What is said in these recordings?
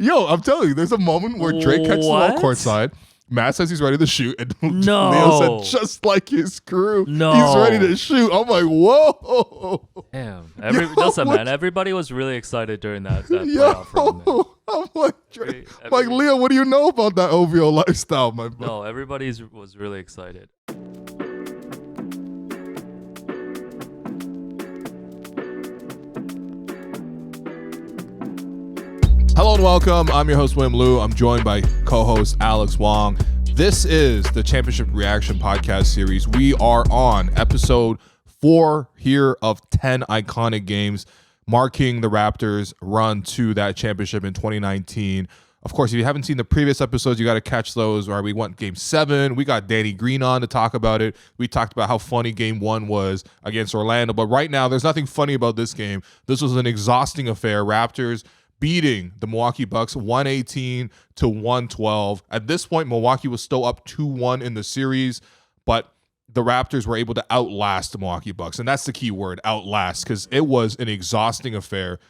Yo, I'm telling you, there's a moment where Drake catches the ball courtside. Matt says he's ready to shoot, and Leo said, just like his crew, he's ready to shoot. I'm like, whoa. Damn. Listen, man, everybody was really excited during that playoff run, man. I'm like, Drake, Leo, what do you know about that OVO lifestyle, my bro? No, everybody was really excited. Hello and welcome. I'm your host, William Liu. I'm joined by co-host Alex Wong. This is the Championship Reaction Podcast series. We are on episode 4 here of 10 iconic games, marking the Raptors' run to that championship in 2019. Of course, if you haven't seen the previous episodes, you got to catch those. Where we went Game 7. We got Danny Green on to talk about it. We talked about how funny Game 1 was against Orlando. But right now, there's nothing funny about this game. This was an exhausting affair. Raptors beating the Milwaukee Bucks 118-112. At this point, Milwaukee was still up 2-1 in the series, but the Raptors were able to outlast the Milwaukee Bucks. And that's the key word, outlast, because it was an exhausting affair.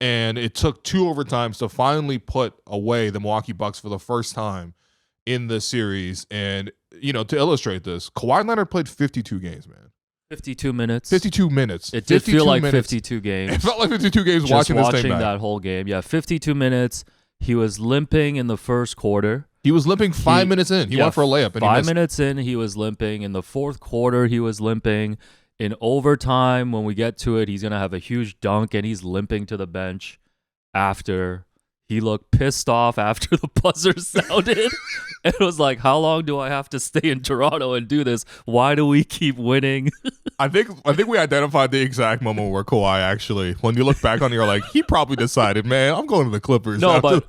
And it took 2 overtimes to finally put away the Milwaukee Bucks for the first time in the series. And, you know, to illustrate this, Kawhi Leonard played 52 games, man. 52 minutes. 52 minutes. It did feel like 52 games. It felt like 52 games watching this thing back. That whole game. Yeah, 52 minutes. He was limping in the first quarter. He was limping 5 minutes in. He went for a layup. And 5 minutes in, he was limping. In the fourth quarter, he was limping. In overtime, when we get to it, he's going to have a huge dunk, and he's limping to the bench after. He looked pissed off after the buzzer sounded. It was like, how long do I have to stay in Toronto and do this? Why do we keep winning? I think we identified the exact moment where Kawhi actually, when you look back on it, you're like, he probably decided, man, I'm going to the Clippers. No, but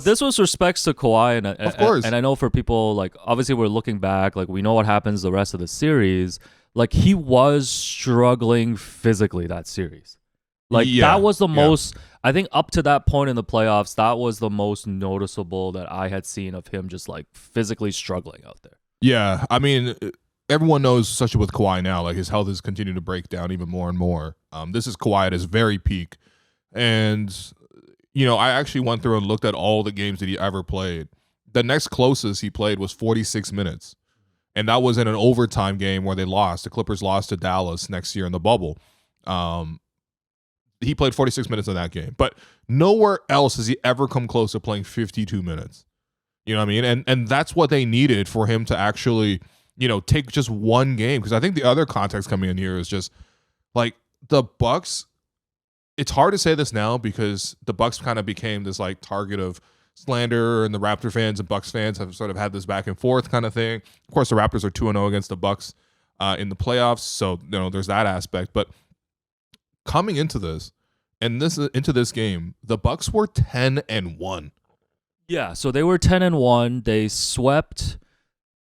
this was respects to Kawhi. And of course. And I know for people, like, obviously we're looking back, like, we know what happens the rest of the series. Like, he was struggling physically that series. Like, that was the most, I think up to that point in the playoffs, that was the most noticeable that I had seen of him just, like, physically struggling out there. Yeah, I mean, everyone knows, especially with Kawhi now, like, his health is continuing to break down even more and more. This is Kawhi at his very peak. And, you know, I actually went through and looked at all the games that he ever played. The next closest he played was 46 minutes. And that was in an overtime game where they lost. The Clippers lost to Dallas next year in the bubble. He played 46 minutes in that game. But nowhere else has he ever come close to playing 52 minutes. You know what I mean? And that's what they needed for him to actually, you know, take just one game. Because I think the other context coming in here is just, like, the Bucks. It's hard to say this now because the Bucks kind of became this, like, target of slander, and the Raptor fans and Bucks fans have sort of had this back and forth kind of thing. Of course, the Raptors are 2-0 against the Bucks in the playoffs, so, you know, there's that aspect. But coming into this game, the Bucks were 10-1. Yeah, so they were 10-1. They swept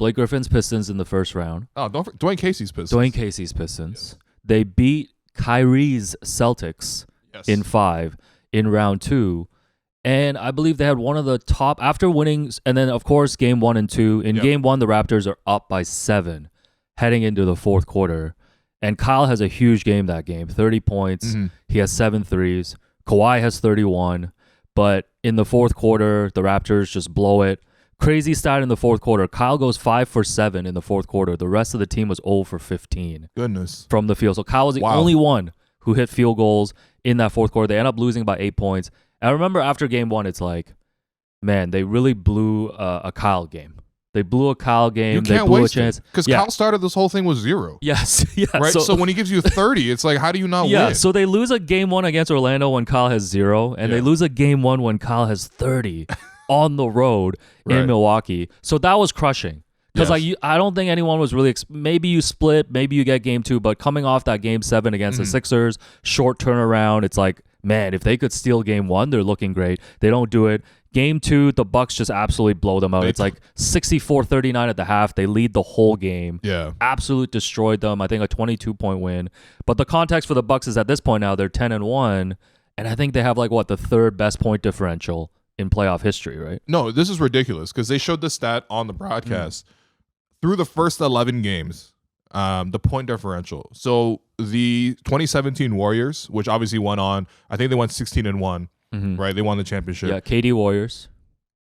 Blake Griffin's Pistons in the first round. Oh, Dwayne Casey's Pistons. Yes. They beat Kyrie's Celtics in 5 in round 2. And I believe they had one of the top, after winning, and then, of course, Game 1 and 2. In Game 1, the Raptors are up by 7 heading into the fourth quarter. And Kyle has a huge game that game, 30 points. Mm-hmm. He has 7 threes. Kawhi has 31. But in the fourth quarter, the Raptors just blow it. Crazy stat in the fourth quarter. Kyle goes 5 for 7 in the fourth quarter. The rest of the team was 0 for 15. Goodness. From the field. So Kyle was the only one who hit field goals in that fourth quarter. They end up losing by 8 points. And I remember after Game 1, it's like, man, they really blew a Kyle game. They blew a Kyle game. You can't they blew waste a chance. Because Kyle started this whole thing with 0. Yes. Yeah. Right? So when he gives you 30, it's like, how do you not win? Yeah, so they lose a Game 1 against Orlando when Kyle has 0, and they lose a Game 1 when Kyle has 30 on the road in Milwaukee. So that was crushing. Because I don't think anyone was really maybe you split, maybe you get Game 2, but coming off that Game 7 against the Sixers, short turnaround, it's like, man, if they could steal Game 1, they're looking great. They don't do it. Game 2, the Bucks just absolutely blow them out. It's like 64-39 at the half. They lead the whole game. Yeah. Absolute destroyed them. I think a 22-point win. But the context for the Bucks is at this point now, they're 10-1, and I think they have, like, what, the 3rd best point differential in playoff history, right? No, this is ridiculous because they showed the stat on the broadcast. Through the first 11 games, the point differential. So the 2017 Warriors, which obviously went on, I think they went 16-1. right? They won the championship. Yeah, KD Warriors.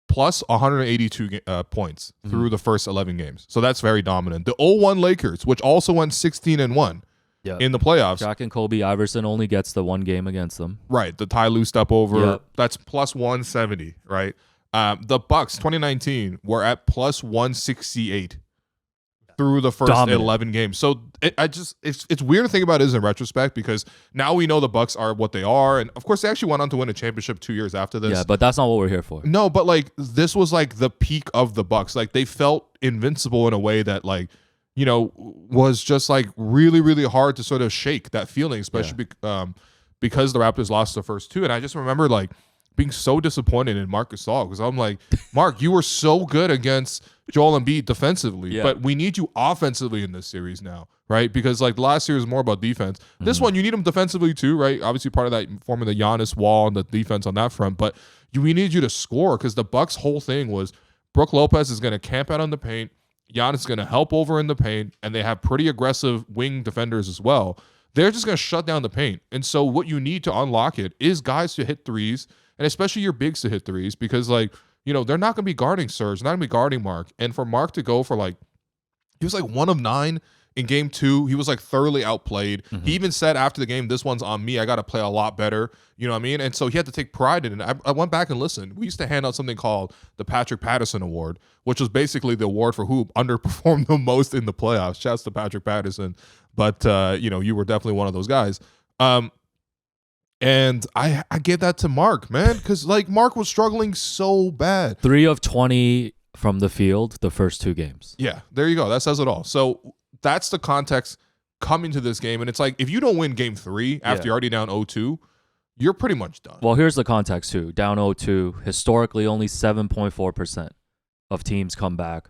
Plus 182 points through the first 11 games. So that's very dominant. The 0-1 Lakers, which also went 16-1 in the playoffs. Shaq and Kobe Iverson only gets the one game against them. Right. The Ty Lue step over, that's plus 170, right? The Bucks 2019 were at plus 168 through the first 11 games. So it's weird to think about it in retrospect because now we know the Bucks are what they are, and of course they actually went on to win a championship 2 years after this. Yeah, but that's not what we're here for. No, but like this was like the peak of the Bucks. Like they felt invincible in a way that like was just like really really hard to sort of shake that feeling, especially because the Raptors lost the first two, and I just remember like being so disappointed in Marc Gasol because I'm like, Mark, you were so good against Joel Embiid defensively, but we need you offensively in this series now, right? Because like the last series was more about defense. This one, you need him defensively too, right? Obviously part of that forming the Giannis wall and the defense on that front, but we need you to score because the Bucks' whole thing was Brook Lopez is going to camp out on the paint, Giannis is going to help over in the paint, and they have pretty aggressive wing defenders as well. They're just going to shut down the paint. And so what you need to unlock it is guys to hit threes, and especially your bigs to hit threes because, like, they're not going to be guarding Serge. They're not going to be guarding Mark. And for Mark to go for, like, he was like 1 of 9 in game 2. He was, like, thoroughly outplayed. He even said after the game, this one's on me. I got to play a lot better. You know what I mean? And so he had to take pride in it. I went back and listened. We used to hand out something called the Patrick Patterson Award, which was basically the award for who underperformed the most in the playoffs. Shouts to Patrick Patterson. But, you were definitely one of those guys. And I gave that to Mark, man, because like Mark was struggling so bad. 3 of 20 from the field the first 2 games. Yeah, there you go. That says it all. So that's the context coming to this game. And it's like if you don't win game 3 after you're already down 0-2, you're pretty much done. Well, here's the context too. Down 0-2, historically only 7.4% of teams come back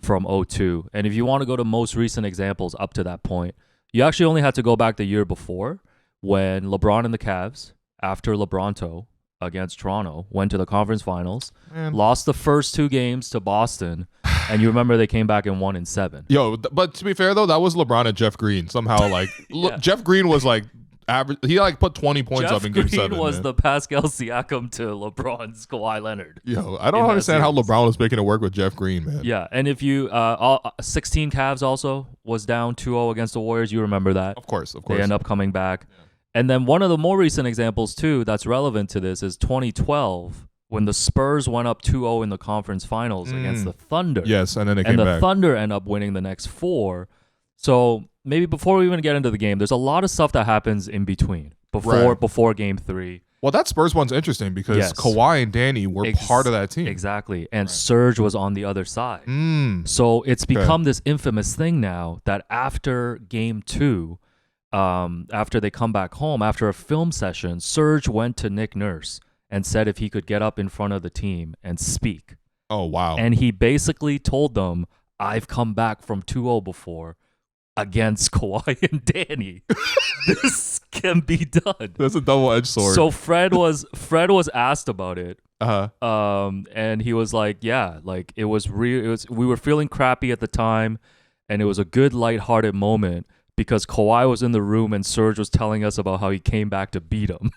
from 0-2. And if you want to go to most recent examples up to that point, you actually only had to go back the year before, when LeBron and the Cavs, after LeBronto against Toronto, went to the conference finals, lost the first 2 games to Boston, and you remember they came back and won in 7. Yo, but to be fair though, that was LeBron and Jeff Green. Somehow, like Jeff Green was like average. He like put 20 points up in game 7. Jeff Green was the Pascal Siakam to LeBron's Kawhi Leonard. Yo, I don't understand how LeBron was making it work with Jeff Green, man. Yeah, and if you 16 Cavs also was down 2-0 against the Warriors. You remember that? Of course. They end up coming back. Yeah. And then one of the more recent examples, too, that's relevant to this is 2012, when the Spurs went up 2-0 in the conference finals against the Thunder. Yes, and then they came back. And the Thunder end up winning the next 4. So maybe before we even get into the game, there's a lot of stuff that happens in between, before game 3. Well, that Spurs one's interesting because Kawhi and Danny were part of that team. Exactly. And Serge was on the other side. So it's become this infamous thing now that after game 2, after they come back home, after a film session, Serge went to Nick Nurse and said if he could get up in front of the team and speak. Oh, wow. And he basically told them, I've come back from 2-0 before against Kawhi and Danny. This can be done. That's a double-edged sword. So Fred was asked about it. And he was like, yeah, like it was real. We were feeling crappy at the time, and it was a good lighthearted moment because Kawhi was in the room and Serge was telling us about how he came back to beat him.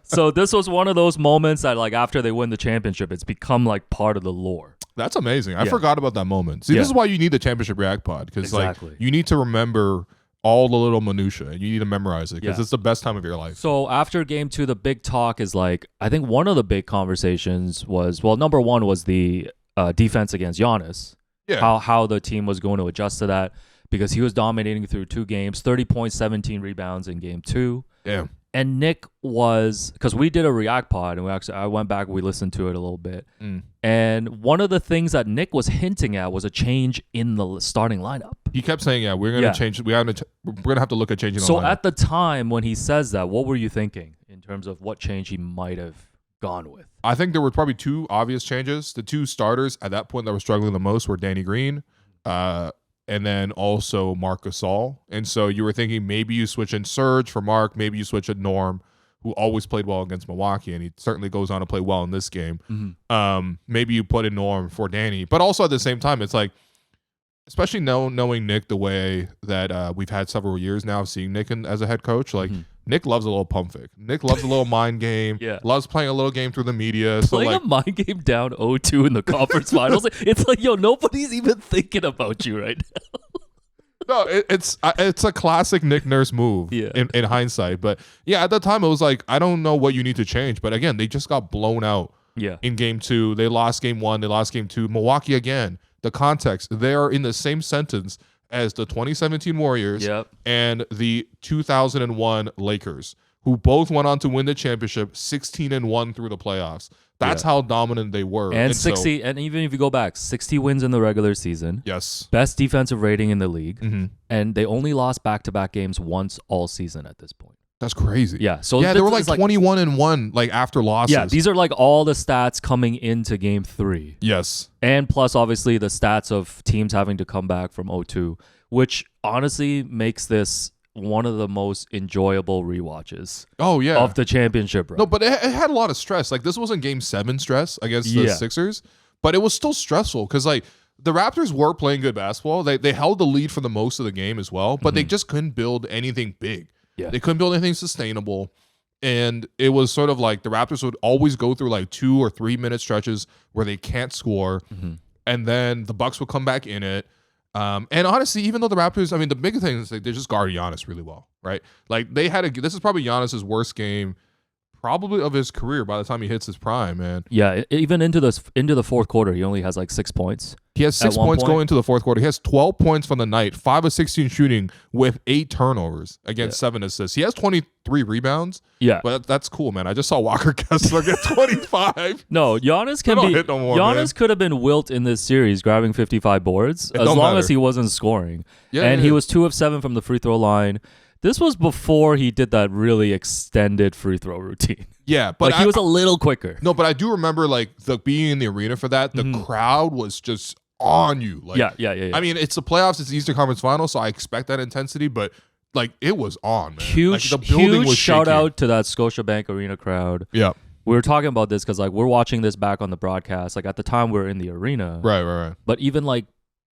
So this was one of those moments that, like, after they win the championship, it's become like part of the lore. That's amazing. I forgot about that moment. See, this is why you need the Championship React Pod, because like you need to remember all the little minutia and you need to memorize it because it's the best time of your life. So after game 2, the big talk is like, I think one of the big conversations was, well, number 1 was the defense against Giannis. Yeah. How the team was going to adjust to that, because he was dominating through 2 games, 30 points, 17 rebounds in game 2. Damn. And Nick was, because we did a React pod, and I went back, we listened to it a little bit. And one of the things that Nick was hinting at was a change in the starting lineup. He kept saying, we're going to change. We're going to have to look at changing the lineup. So at the time when he says that, what were you thinking in terms of what change he might have gone with? I think there were probably 2 obvious changes. The 2 starters at that point that were struggling the most were Danny Green, and then also Marc Gasol. And so you were thinking maybe you switch in Serge for Mark, maybe you switch in Norm, who always played well against Milwaukee, and he certainly goes on to play well in this game. Maybe you put in Norm for Danny. But also at the same time, it's like, especially knowing Nick the way that we've had several years now seeing Nick as a head coach, like Nick loves a little pump fake. Nick loves a little mind game. Yeah. Loves playing a little game through the media. Playing so a mind game down 0-2 in the conference finals. It's like, yo, nobody's even thinking about you right now. No, it's a classic Nick Nurse move in hindsight. But yeah, at the time it was like, I don't know what you need to change. But again, they just got blown out in game 2. They lost game 1. They lost game 2. Milwaukee again. The context, they are in the same sentence as the 2017 Warriors and the 2001 Lakers, who both went on to win the championship 16-1 through the playoffs. That's how dominant they were. And 60, and even if you go back, 60 wins in the regular season. Yes. Best defensive rating in the league. Mm-hmm. And they only lost back-to-back games once all season at this point. That's crazy. Yeah. So they were like 21-1, like after losses. Yeah, these are like all the stats coming into game 3. Yes. And plus, obviously, the stats of teams having to come back from 0-2, which honestly makes this one of the most enjoyable rewatches of the championship run. No, but it had a lot of stress. Like, this wasn't game 7 stress against the Sixers, but it was still stressful because, like, the Raptors were playing good basketball. They held the lead for the most of the game as well, but they just couldn't build anything big. Yeah. They couldn't build anything sustainable. And it was sort of like the Raptors would always go through like 2 or 3 minute stretches where they can't score. Mm-hmm. And then the Bucks would come back in it. And honestly, even though the Raptors, I mean, the big thing is like, they just guard Giannis really well, right? Like this is probably Giannis's worst game probably of his career by the time he hits his prime, man. Yeah, even into the fourth quarter, he only has like 6 points. He has 6 points going into the fourth quarter. He has 12 points from the night, 5 of 16 shooting with 8 turnovers against 7 assists. He has 23 rebounds. Yeah, but that's cool, man. I just saw Walker Kessler get 25. No, Giannis could have been Wilt in this series, grabbing 55 boards as long as he wasn't scoring. He was 2 of 7 from the free throw line. This was before he did that really extended free throw routine. Yeah, but he was a little quicker. No, but I do remember like being in the arena for that. The crowd was just on you. Like, yeah. I mean, it's the playoffs, it's the Eastern Conference Finals, so I expect that intensity, but like it was on, man. Huge shout out to that Scotiabank Arena crowd. Yeah. We were talking about this because like we're watching this back on the broadcast. Like at the time we were in the arena. Right. But even like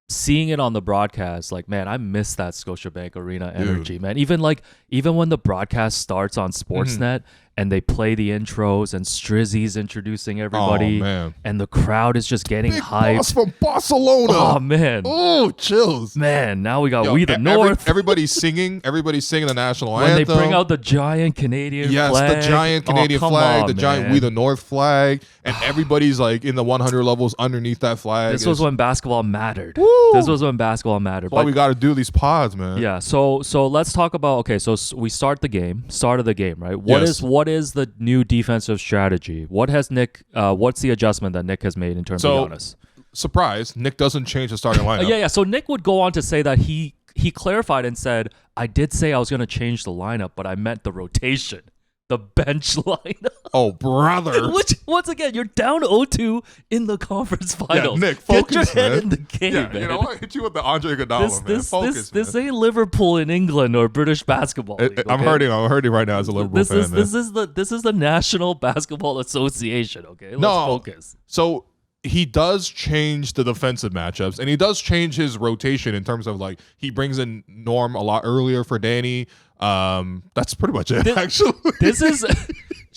seeing it on the broadcast, like, man, I miss that Scotiabank Arena energy, man. Even when the broadcast starts on Sportsnet and they play the intros and Strizzy's introducing everybody, and the crowd is just getting hyped. Boss from Barcelona. Oh man. Oh, chills. Man, now we got We the North. Everybody's singing the national when anthem. When they bring out the giant Canadian flag. Yes, the giant Canadian flag, the giant We the North flag, and everybody's like in the 100 levels underneath that flag. This was when basketball mattered. Woo! This was when basketball mattered. That's why we got to do these pods, man. Yeah, so let's talk about, so we start of the game, right? What is the new defensive strategy? What has Nick? What's the adjustment that Nick has made in terms of Giannis? Surprise! Nick doesn't change the starting lineup. Yeah. So Nick would go on to say that he clarified and said, "I did say I was going to change the lineup, but I meant the rotation, the bench lineup." Oh, brother! Which once again, you're down 0-2 in the finals. Yeah, Nick, focus, get your head man. in the game, yeah, man. You know what? Hit you with the Andre Iguodala, man. Focus, this ain't Liverpool in England or British basketball league, okay? I'm hurting right now as a Liverpool fan. This is the National Basketball Association. Okay, let's focus. So he does change the defensive matchups, and he does change his rotation in terms of like he brings in Norm a lot earlier for Danny. That's pretty much it. Actually, this is.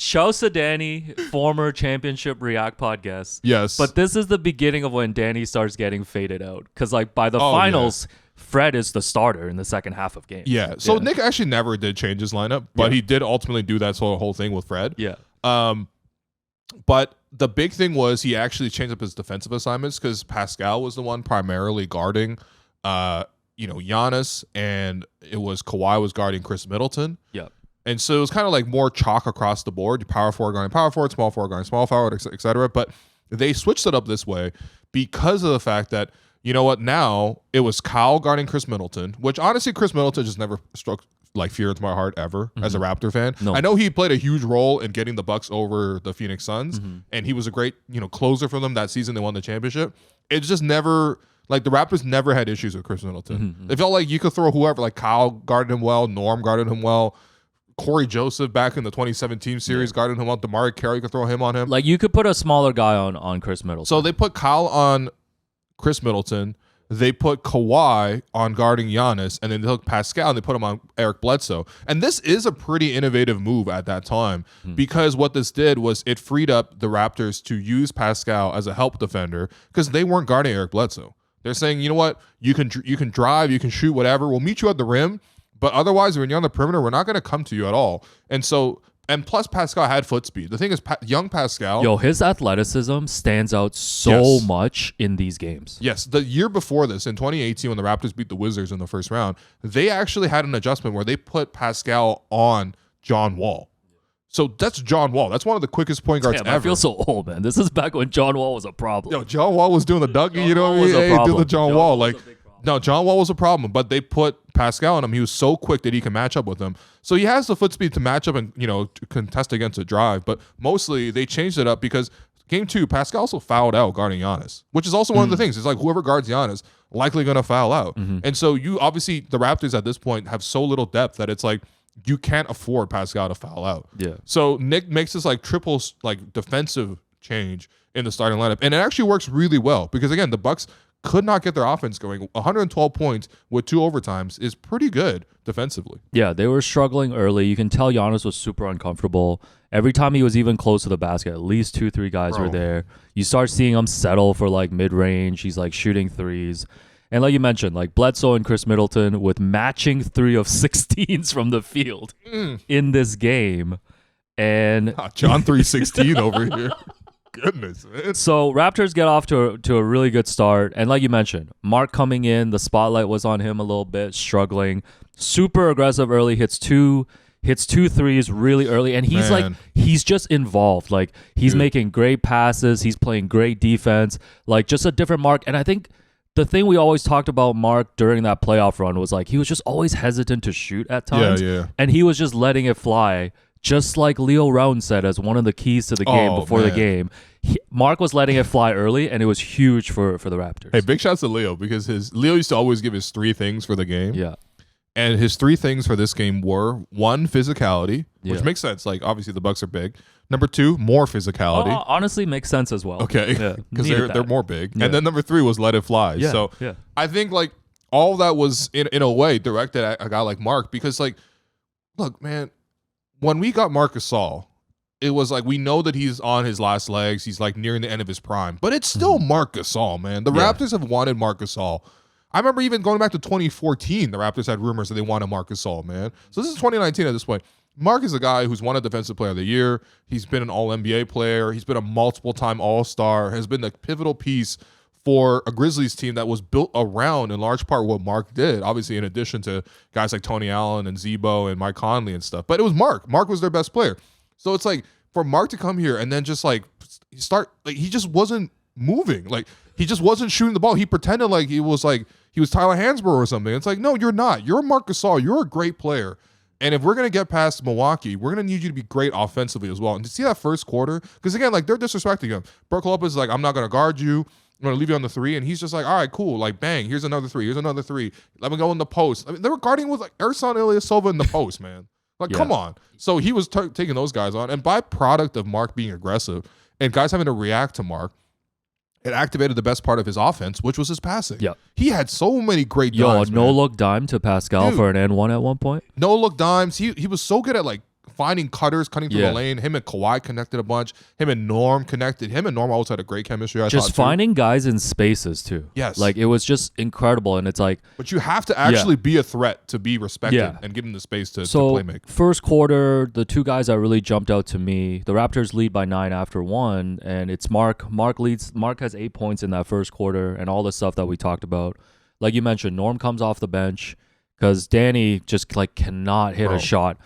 Shouts to Danny, former championship React podcast. Yes. But this is the beginning of when Danny starts getting faded out. Because like by the finals, Fred is the starter in the second half of games. Yeah. So Nick actually never did change his lineup, but he did ultimately do that whole thing with Fred. Yeah. But the big thing was he actually changed up his defensive assignments because Pascal was the one primarily guarding Giannis, and it was Kawhi was guarding Chris Middleton. Yeah. And so it was kind of like more chalk across the board. Power forward guarding power forward, small forward guarding small forward, et cetera. But they switched it up this way because of the fact that, you know what, now it was Kyle guarding Chris Middleton, which honestly Chris Middleton just never struck like fear into my heart ever as a Raptor fan. No. I know he played a huge role in getting the Bucks over the Phoenix Suns, and he was a great closer for them that season. They won the championship. It's just never... Like, the Raptors never had issues with Chris Middleton. It felt like you could throw whoever, like Kyle guarded him well, Norm guarded him well, Corey Joseph back in the 2017 series guarded him well, DeMar Carey could throw him on him. Like, you could put a smaller guy on Chris Middleton. So they put Kyle on Chris Middleton. they put Kawhi on guarding Giannis, and then they took Pascal and they put him on Eric Bledsoe. And this is a pretty innovative move at that time because what this did was it freed up the Raptors to use Pascal as a help defender because they weren't guarding Eric Bledsoe. They're saying, you know what, you can drive, you can shoot, whatever. We'll meet you at the rim, but otherwise, when you're on the perimeter, we're not going to come to you at all. And plus, Pascal had foot speed. The thing is, young Pascal... his athleticism stands out so much in these games. Yes. The year before this, in 2018, when the Raptors beat the Wizards in the first round, they actually had an adjustment where they put Pascal on John Wall. So that's John Wall. That's one of the quickest point guards ever. I feel so old, man. This is back when John Wall was a problem. Yo, John Wall was doing the Dougie, you know what I mean? Hey, do the John Wall. No, John Wall was a problem, but they put Pascal on him. He was so quick that he can match up with him. So he has the foot speed to match up and, contest against a drive. But mostly they changed it up because game 2, Pascal also fouled out guarding Giannis, which is also one of the things. It's like whoever guards Giannis likely going to foul out. And so the Raptors at this point have so little depth that it's like you can't afford Pascal to foul out. Yeah. So Nick makes this triple defensive change in the starting lineup. And it actually works really well because, again, the Bucks could not get their offense going. 112 points with 2 overtimes is pretty good defensively. Yeah, they were struggling early. You can tell Giannis was super uncomfortable. Every time he was even close to the basket, at least 2-3 guys were there. You start seeing him settle for mid-range. He's shooting threes. And like you mentioned, Bledsoe and Chris Middleton with matching 3 of 16s from the field in this game. And John 316 over here. Goodness, man. So Raptors get off to a really good start. And like you mentioned, Marc coming in, the spotlight was on him a little bit, struggling. Super aggressive early, hits two threes really early. And he's just involved. He's making great passes. He's playing great defense. Just a different Marc. And I think the thing we always talked about Marc during that playoff run was he was just always hesitant to shoot at times. Yeah. And he was just letting it fly. Just like Leo Round said as one of the keys to the game before the game, Marc was letting it fly early, and it was huge for the Raptors. Hey, big shouts to Leo because Leo used to always give his 3 things for the game. Yeah. And his 3 things for this game were 1, physicality, which makes sense. Obviously the Bucks are big. Number 2, more physicality. Honestly, makes sense as well. Okay, because they're more big. Yeah. And then number 3 was let it fly. Yeah. So I think all that was in a way directed at a guy like Marc because look, man, when we got Marc Gasol, it was we know that he's on his last legs. He's nearing the end of his prime, but it's still Marc Gasol, man. The Raptors have wanted Marc Gasol. I remember even going back to 2014, the Raptors had rumors that they wanted Marc Gasol, man. So this is 2019 at this point. Marc is a guy who's won a Defensive Player of the Year. He's been an All-NBA player. He's been a multiple-time All-Star, has been the pivotal piece for a Grizzlies team that was built around, in large part, what Marc did. Obviously, in addition to guys like Tony Allen and Zebo and Mike Conley and stuff. But it was Marc. Marc was their best player. So it's for Marc to come here and then just he just wasn't moving. He just wasn't shooting the ball. He pretended he was Tyler Hansbrough or something. It's no, you're not. You're Marc Gasol. You're a great player. And if we're going to get past Milwaukee, we're going to need you to be great offensively as well. And to see that first quarter, because again, they're disrespecting him. Brook Lopez is I'm not going to guard you. I'm going to leave you on the 3. And he's just all right, cool. Bang, here's another 3. Here's another 3. Let me go in the post. I mean, they were guarding with Ersan Ilyasova in the post, man. Come on. So he was taking those guys on. And byproduct of Marc being aggressive and guys having to react to Marc, it activated the best part of his offense, which was his passing. Yeah. He had so many great dimes. No-look dime to Pascal for an N1 at one point. No-look dimes. He was so good at finding cutters, cutting through the lane. Him and Kawhi connected a bunch. Him and Norm connected. Him and Norm always had a great chemistry. I just finding guys in spaces too. Yes. It was just incredible. And it's but you have to actually be a threat to be respected and given the space to play make. First quarter, the 2 guys that really jumped out to me, the Raptors lead by 9 after 1, and it's Marc. Marc has 8 points in that first quarter and all the stuff that we talked about. Like you mentioned, Norm comes off the bench because Danny just cannot hit a shot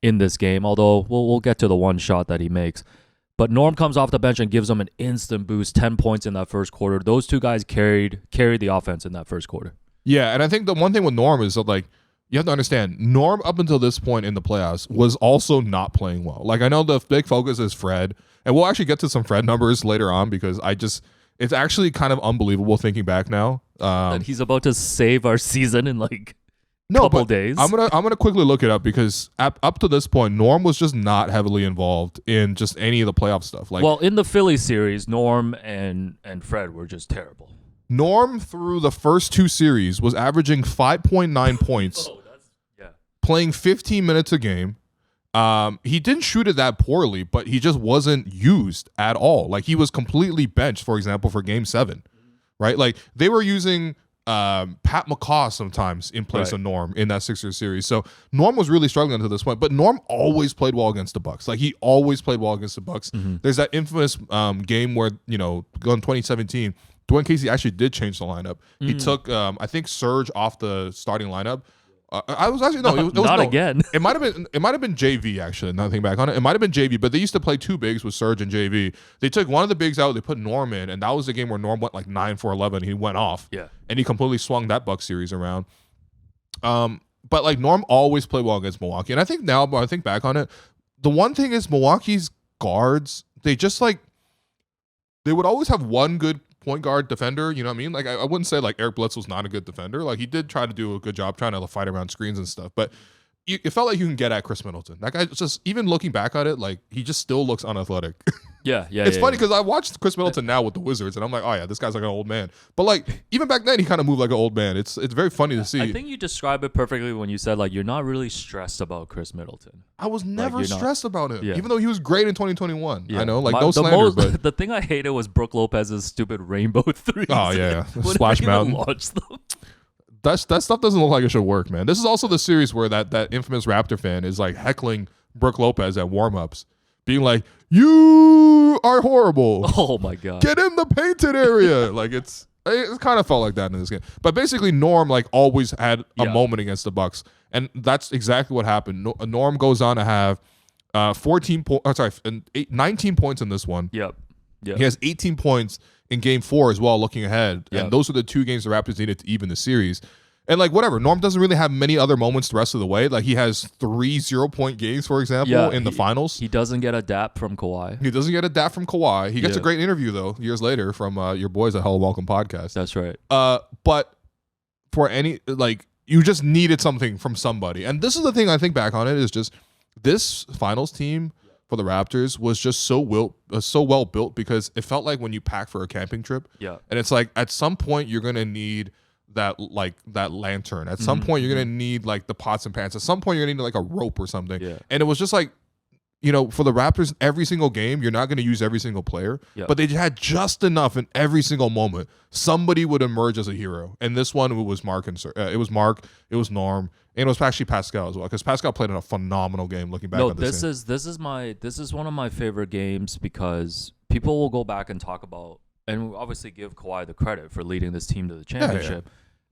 in this game, although we'll get to the one shot that he makes. But Norm comes off the bench and gives them an instant boost, 10 points in that first quarter. Those 2 guys carried the offense in that first quarter. Yeah, and I think the one thing with Norm is that you have to understand, Norm up until this point in the playoffs was also not playing well. I know the big focus is Fred, and we'll actually get to some Fred numbers later on because it's actually kind of unbelievable thinking back now. That he's about to save our season in couple days. I'm gonna quickly look it up because up to this point, Norm was just not heavily involved in just any of the playoff stuff. In the Philly series, Norm and Fred were just terrible. Norm through the first 2 series was averaging 5.9 points, playing 15 minutes a game. He didn't shoot it that poorly, but he just wasn't used at all. Like, he was completely benched, for example, for Game 7, right? Like, they were using Pat McCaw sometimes in place of Norm in that Sixers series. So Norm was really struggling until this point, but Norm always played well against the Bucks. Like, he always played well against the Bucks. There's that infamous game where, you know, in 2017, Dwayne Casey actually did change the lineup. He took, I think, Serge off the starting lineup. I was actually it was not again. It might have been JV actually. Now thinking back on it, it might have been JV. But they used to play 2 bigs with Serge and JV. They took one of the bigs out. They put Norm in, and that was the game where Norm went like 9 for 11. He went off. Yeah, and he completely swung that Bucks series around. But like Norm always played well against Milwaukee, and I think now, when I think back on it, the one thing is Milwaukee's guards. They just like they would always have one good point guard defender, you know what I mean? Like, I wouldn't say like Eric Bledsoe's not a good defender. Like, he did try to do a good job trying to fight around screens and stuff, but it felt like you can get at Chris Middleton. That guy just, even looking back at it, like, he just still looks unathletic. It's funny because I watched Chris Middleton now with the Wizards, and I'm like, oh yeah, this guy's like an old man. But like, even back then, he kind of moved like an old man. It's very funny to see. I think you described it perfectly when you said like you're not really stressed about Chris Middleton. I was never stressed about him, even though he was great in 2021. I know, like, but the thing I hated was Brook Lopez's stupid rainbow threes. Oh yeah, Splash Mountain. That stuff doesn't look like it should work, man. This is also the series where that infamous Raptor fan is like heckling Brook Lopez at warm-ups, being like, "You are horrible. Oh my god, get in the painted area." Like, it kind of felt like that in this game. But basically, Norm like always had a moment against the Bucks, and that's exactly what happened. Norm goes on to have 19 points in this one. Yep. He has 18 points in Game 4 as well, looking ahead. And those are the 2 games the Raptors needed to even the series. And like, whatever, Norm doesn't really have many other moments the rest of the way. Like, he has 3 0-point games, for example, in the finals. He doesn't get a dap from Kawhi. He gets a great interview, though, years later from your boys at Hello Welcome podcast. That's right. But for any, like, you just needed something from somebody. And this is the thing I think back on it is just this finals team for the Raptors was just so well built because it felt like when you pack for a camping trip. Yeah. And it's like at some point you're gonna need that lantern. At some point you're gonna need like the pots and pans. At some point you're gonna need like a rope or something. Yeah. And it was just like, you know, for the Raptors, every single game, you're not going to use every single player, but they had just enough in every single moment. Somebody would emerge as a hero. And this one, it was Marc, it was Norm, and it was actually Pascal as well, because Pascal played in a phenomenal game looking back on this game. This is one of my favorite games because people will go back and talk about, and we obviously give Kawhi the credit for leading this team to the championship,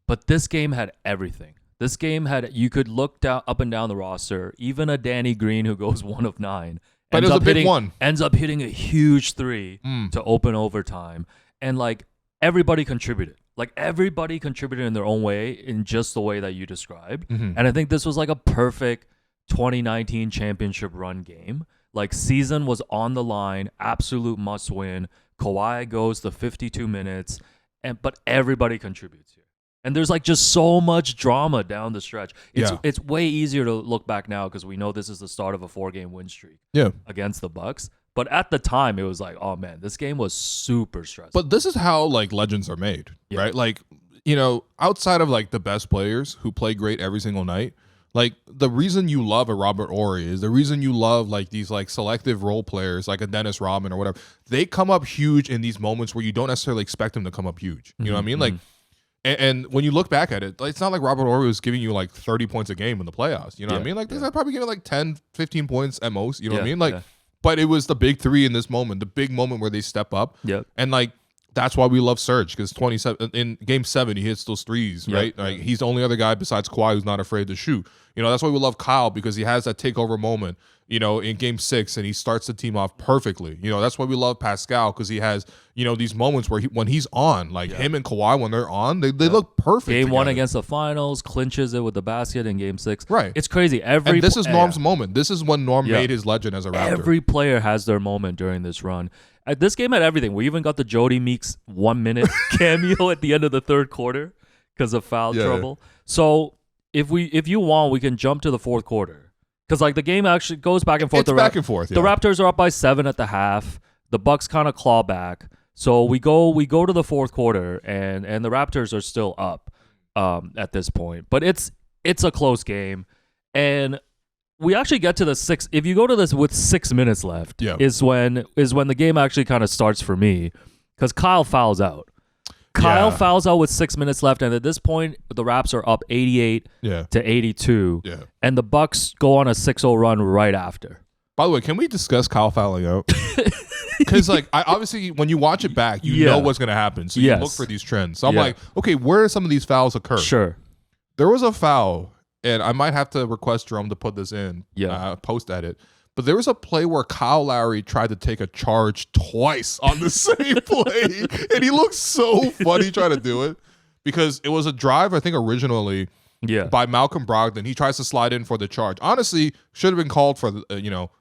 but this game had everything. This game had, you could look down up and down the roster, even a Danny Green who goes 1 of 9. But it was a big one. Ends up hitting a huge 3 to open overtime. And like everybody contributed. Like everybody contributed in their own way, in just the way that you described. And I think this was like a perfect 2019 championship run game. Like, season was on the line, absolute must win. Kawhi goes the 52 minutes, but everybody contributes here. And there's like just so much drama down the stretch. It's way easier to look back now because we know this is the start of a 4-game win streak against the Bucks. But at the time, it was like, oh man, this game was super stressful. But this is how like legends are made, right? Like, you know, outside of like the best players who play great every single night, like the reason you love a Robert Horry is the reason you love like these like selective role players like a Dennis Rodman or whatever. They come up huge in these moments where you don't necessarily expect them to come up huge. You know what I mean? Like, and when you look back at it, it's not like Robert Horry was giving you like 30 points a game in the playoffs. You know what I mean? Like, these are probably giving like 10, 15 points at most. You know what I mean? Like, but it was the big 3 in this moment, the big moment where they step up. And like, that's why we love Serge, because 27 in Game 7 he hits those threes, right? Like, he's the only other guy besides Kawhi who's not afraid to shoot. You know, that's why we love Kyle, because he has that takeover moment, you know, in Game 6, and he starts the team off perfectly. You know, that's why we love Pascal, because he has, you know, these moments where when he's on, like him and Kawhi, when they're on, they look perfect. Game together. 1 against the finals, clinches it with the basket in Game 6. Right. It's crazy. And this is Norm's moment. This is when Norm made his legend as a Raptor. Every player has their moment during this run. This game had everything. We even got the Jody Meeks 1-minute cameo at the end of the third quarter because of foul trouble. So if you want, we can jump to the fourth quarter, because like the game actually goes back and forth. It's back and forth. The Raptors are up by 7 at the half. The Bucks kind of claw back. So we go to the fourth quarter, and the Raptors are still up at this point, but it's a close game, and we actually get to the six. If you go to this with 6 minutes left, is when the game actually kind of starts for me, because Kyle fouls out. Kyle fouls out with 6 minutes left, and at this point, the Raps are up 88 to 82, and the Bucks go on a 6-0 run right after. By the way, can we discuss Kyle fouling out? Because obviously, when you watch it back, you know what's going to happen, so you look for these trends. So I'm like, okay, where do some of these fouls occur? Sure. There was a foul, and I might have to request Jerome to put this in, post edit. But there was a play where Kyle Lowry tried to take a charge twice on the same play, and he looked so funny trying to do it, because it was a drive, I think, originally by Malcolm Brogdon. He tries to slide in for the charge. Honestly, should have been called for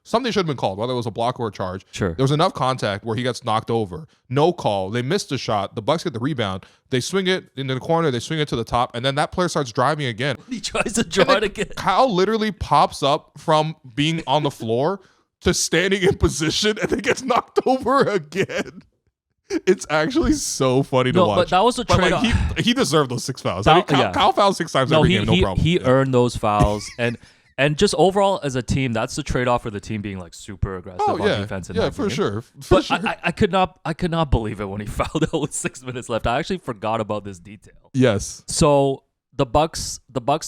something should have been called, whether it was a block or a charge. Sure. There was enough contact where he gets knocked over. No call. They missed the shot. The Bucks get the rebound. They swing it into the corner. They swing it to the top, and then that player starts driving again. He tries to draw it again. Kyle literally pops up from being on the floor to standing in position, and then gets knocked over again. It's actually so funny to watch. But that was a trade-off. He deserved those 6 fouls. Kyle fouls 6 times every game, no problem. He earned those fouls, and just overall as a team, that's the trade-off for the team being like super aggressive on defense. For sure. I could not believe it when he fouled out with 6 minutes left. I actually forgot about this detail. Yes. So the Bucks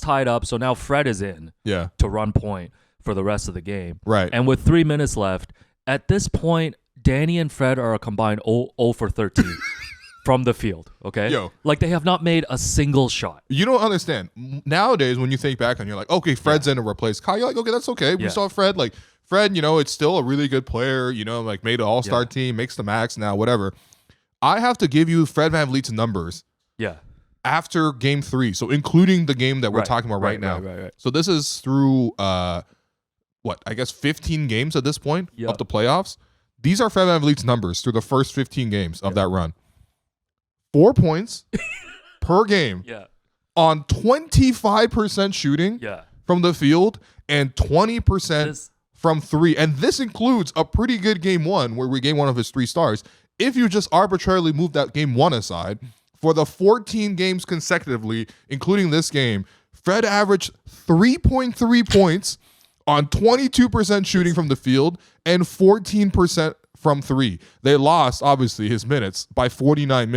tied up. So now Fred is in to run point for the rest of the game. Right. And with 3 minutes left, at this point, Danny and Fred are a combined 0 for 13 from the field, okay? Like, they have not made a single shot. You don't understand. Nowadays, when you think back and you're like, okay, Fred's in to replace Kyle, you're like, okay, that's okay. We saw Fred. Like, Fred, it's still a really good player, like made an all-star team, makes the max now, whatever. I have to give you Fred VanVleet's numbers after game 3, so including the game that we're talking about right now. Right. So this is through, 15 games at this point of the playoffs. These are Fred VanVleet's numbers through the first 15 games of that run. 4 points per game on 25% shooting from the field and 20% from 3. And this includes a pretty good game 1 where we gained one of his 3 stars. If you just arbitrarily move that game 1 aside, for the 14 games consecutively, including this game, Fred averaged 3.3 points on 22% shooting from the field and 14% from 3. They lost, obviously, his minutes by 49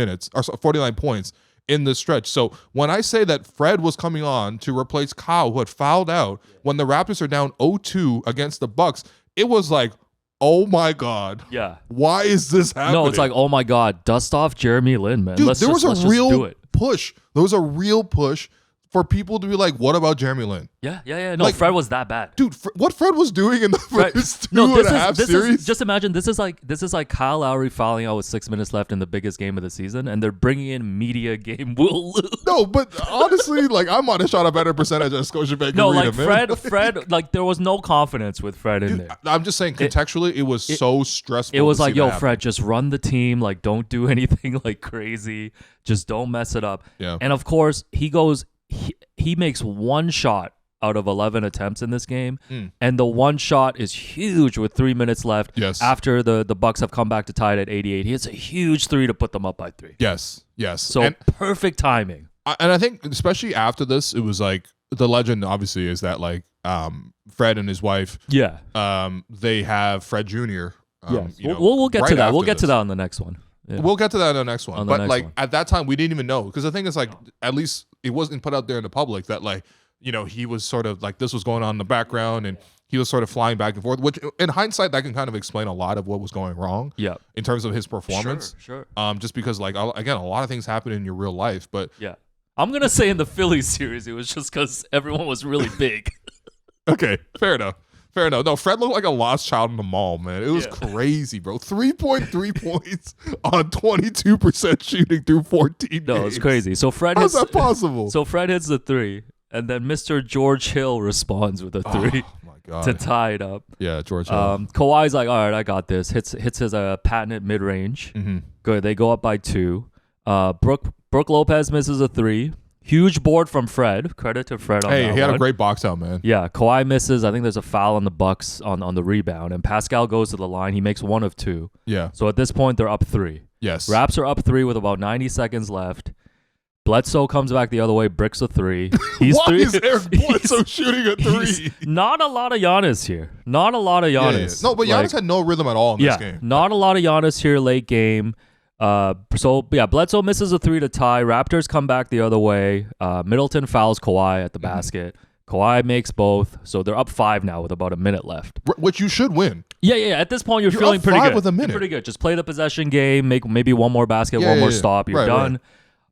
points in this stretch. So when I say that Fred was coming on to replace Kyle, who had fouled out, when the Raptors are down 0-2 against the Bucks, it was like, oh my God. Yeah. Why is this happening? No, it's like, oh my God, dust off Jeremy Lin, man. Dude, there was a real push. There was a real push for people to be like, what about Jeremy Lin? Yeah. No, Fred was that bad. Dude, what Fred was doing in the first two and a half series? Just imagine, this is like Kyle Lowry fouling out with 6 minutes left in the biggest game of the season, and they're bringing in media game will lose. No, but honestly, like, I might have shot a better percentage at Scotiabank Arena, like Fred, like, there was no confidence with Fred in there. I'm just saying, contextually, it was so stressful. It was like, yo, Fred, just run the team. Like, don't do anything like crazy. Just don't mess it up. Yeah. And of course, he makes one shot out of 11 attempts in this game, and the one shot is huge with 3 minutes left. Yes. After the Bucks have come back to tie it at 88, he hits a huge 3 to put them up by 3. Yes. So perfect timing. And I think especially after this, it was like the legend obviously is that like Fred and his wife, they have Fred Jr. We'll get to that. We'll get to that on the next one. Yeah. We'll get to that on the next one. But like at that time, we didn't even know, because the thing is, like, at least it wasn't put out there in the public that, like, he was sort of like, this was going on in the background, and he was sort of flying back and forth, which in hindsight, that can kind of explain a lot of what was going wrong in terms of his performance. Sure. Just because, like, again, a lot of things happen in your real life, but I'm going to say in the Phillies series, it was just because everyone was really big. Okay, fair enough. No, Fred looked like a lost child in the mall, man. It was crazy, bro. 3.3 points on 22% shooting through 14 games. No, it's crazy. So How's that possible? So Fred hits the 3, and then Mr. George Hill responds with a 3 to tie it up. Yeah, George Hill. Kawhi's like, all right, I got this. Hits his patented mid-range. Mm-hmm. Good. They go up by 2. Brook Lopez misses a 3. Huge board from Fred. Credit to Fred on that. Hey, he had a great box out, man. Yeah, Kawhi misses. I think there's a foul on the Bucks on the rebound, and Pascal goes to the line. He makes 1 of 2. Yeah. So at this point, they're up 3. Yes. Raps are up 3 with about 90 seconds left. Bledsoe comes back the other way, bricks a 3. He's Why is Eric Bledsoe shooting a 3? Not a lot of Giannis here. Not a lot of Giannis. No, but Giannis had no rhythm at all in this game. Not a lot of Giannis here late game. Bledsoe misses a 3 to tie. Raptors come back the other way. Middleton fouls Kawhi at the basket. Kawhi makes both, so they're up 5 now with about a minute left. Which you should win. Yeah. At this point, you're feeling up pretty 5 good. with a minute. You're pretty good. Just play the possession game, make maybe one more basket, one more stop. You're done. Right.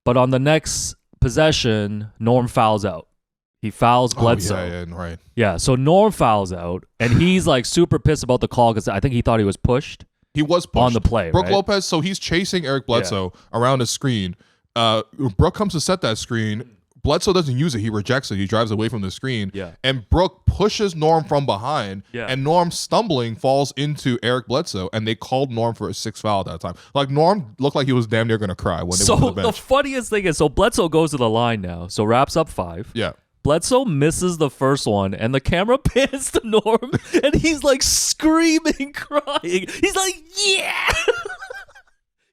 But on the next possession, Norm fouls out. He fouls Bledsoe. Right. Yeah, so Norm fouls out, and he's like super pissed about the call because I think he thought he was pushed. He was pushed on the play. Brook right? Lopez, so he's chasing Eric Bledsoe around a screen. Brook comes to set that screen. Bledsoe doesn't use it. He rejects it. He drives away from the screen. Yeah. And Brook pushes Norm from behind. Yeah. And Norm, stumbling, falls into Eric Bledsoe. And they called Norm for a 6th foul at that time. Like, Norm looked like he was damn near going to cry when they went to the bench. The funniest thing is, Bledsoe goes to the line now. So Raps up 5. Yeah. Bledsoe misses the first one, and the camera pans to Norm, and he's like screaming, crying. He's like, yeah!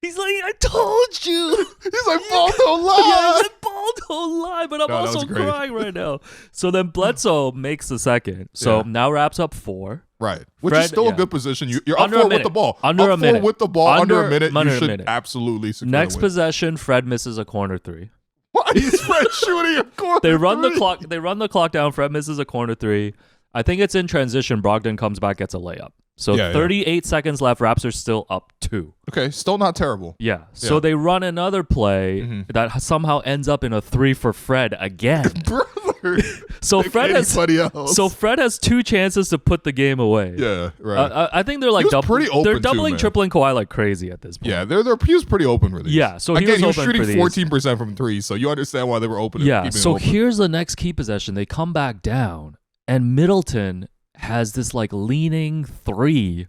He's like, I told you. He's like, ball don't lie. Yeah, he's like, ball don't lie, but I'm also crying right now. So then Bledsoe makes the second. So now Raps up 4. Right. Which is still a good position. You're up under 4 with the ball. Under up a minute. 4 with the ball under a minute. You should minute. absolutely secure Next the win. possession, Fred misses a corner 3. Why is Fred shooting a corner They run 3? the clock. They run the clock down. Fred misses a corner 3. I think it's in transition. Brogdon comes back, gets a layup. So 38 seconds left. Raps are still up 2. Okay, still not terrible. Yeah. So they run another play that somehow ends up in a 3 for Fred again. Brother. So Fred has 2 chances to put the game away. Yeah, right. I think they're like doubling, tripling Kawhi like crazy at this point. Yeah, he was pretty open for these. Yeah, so he was shooting 14% from 3, so you understand why they were open. Yeah. So here's the next key possession. They come back down, and Middleton has this like leaning 3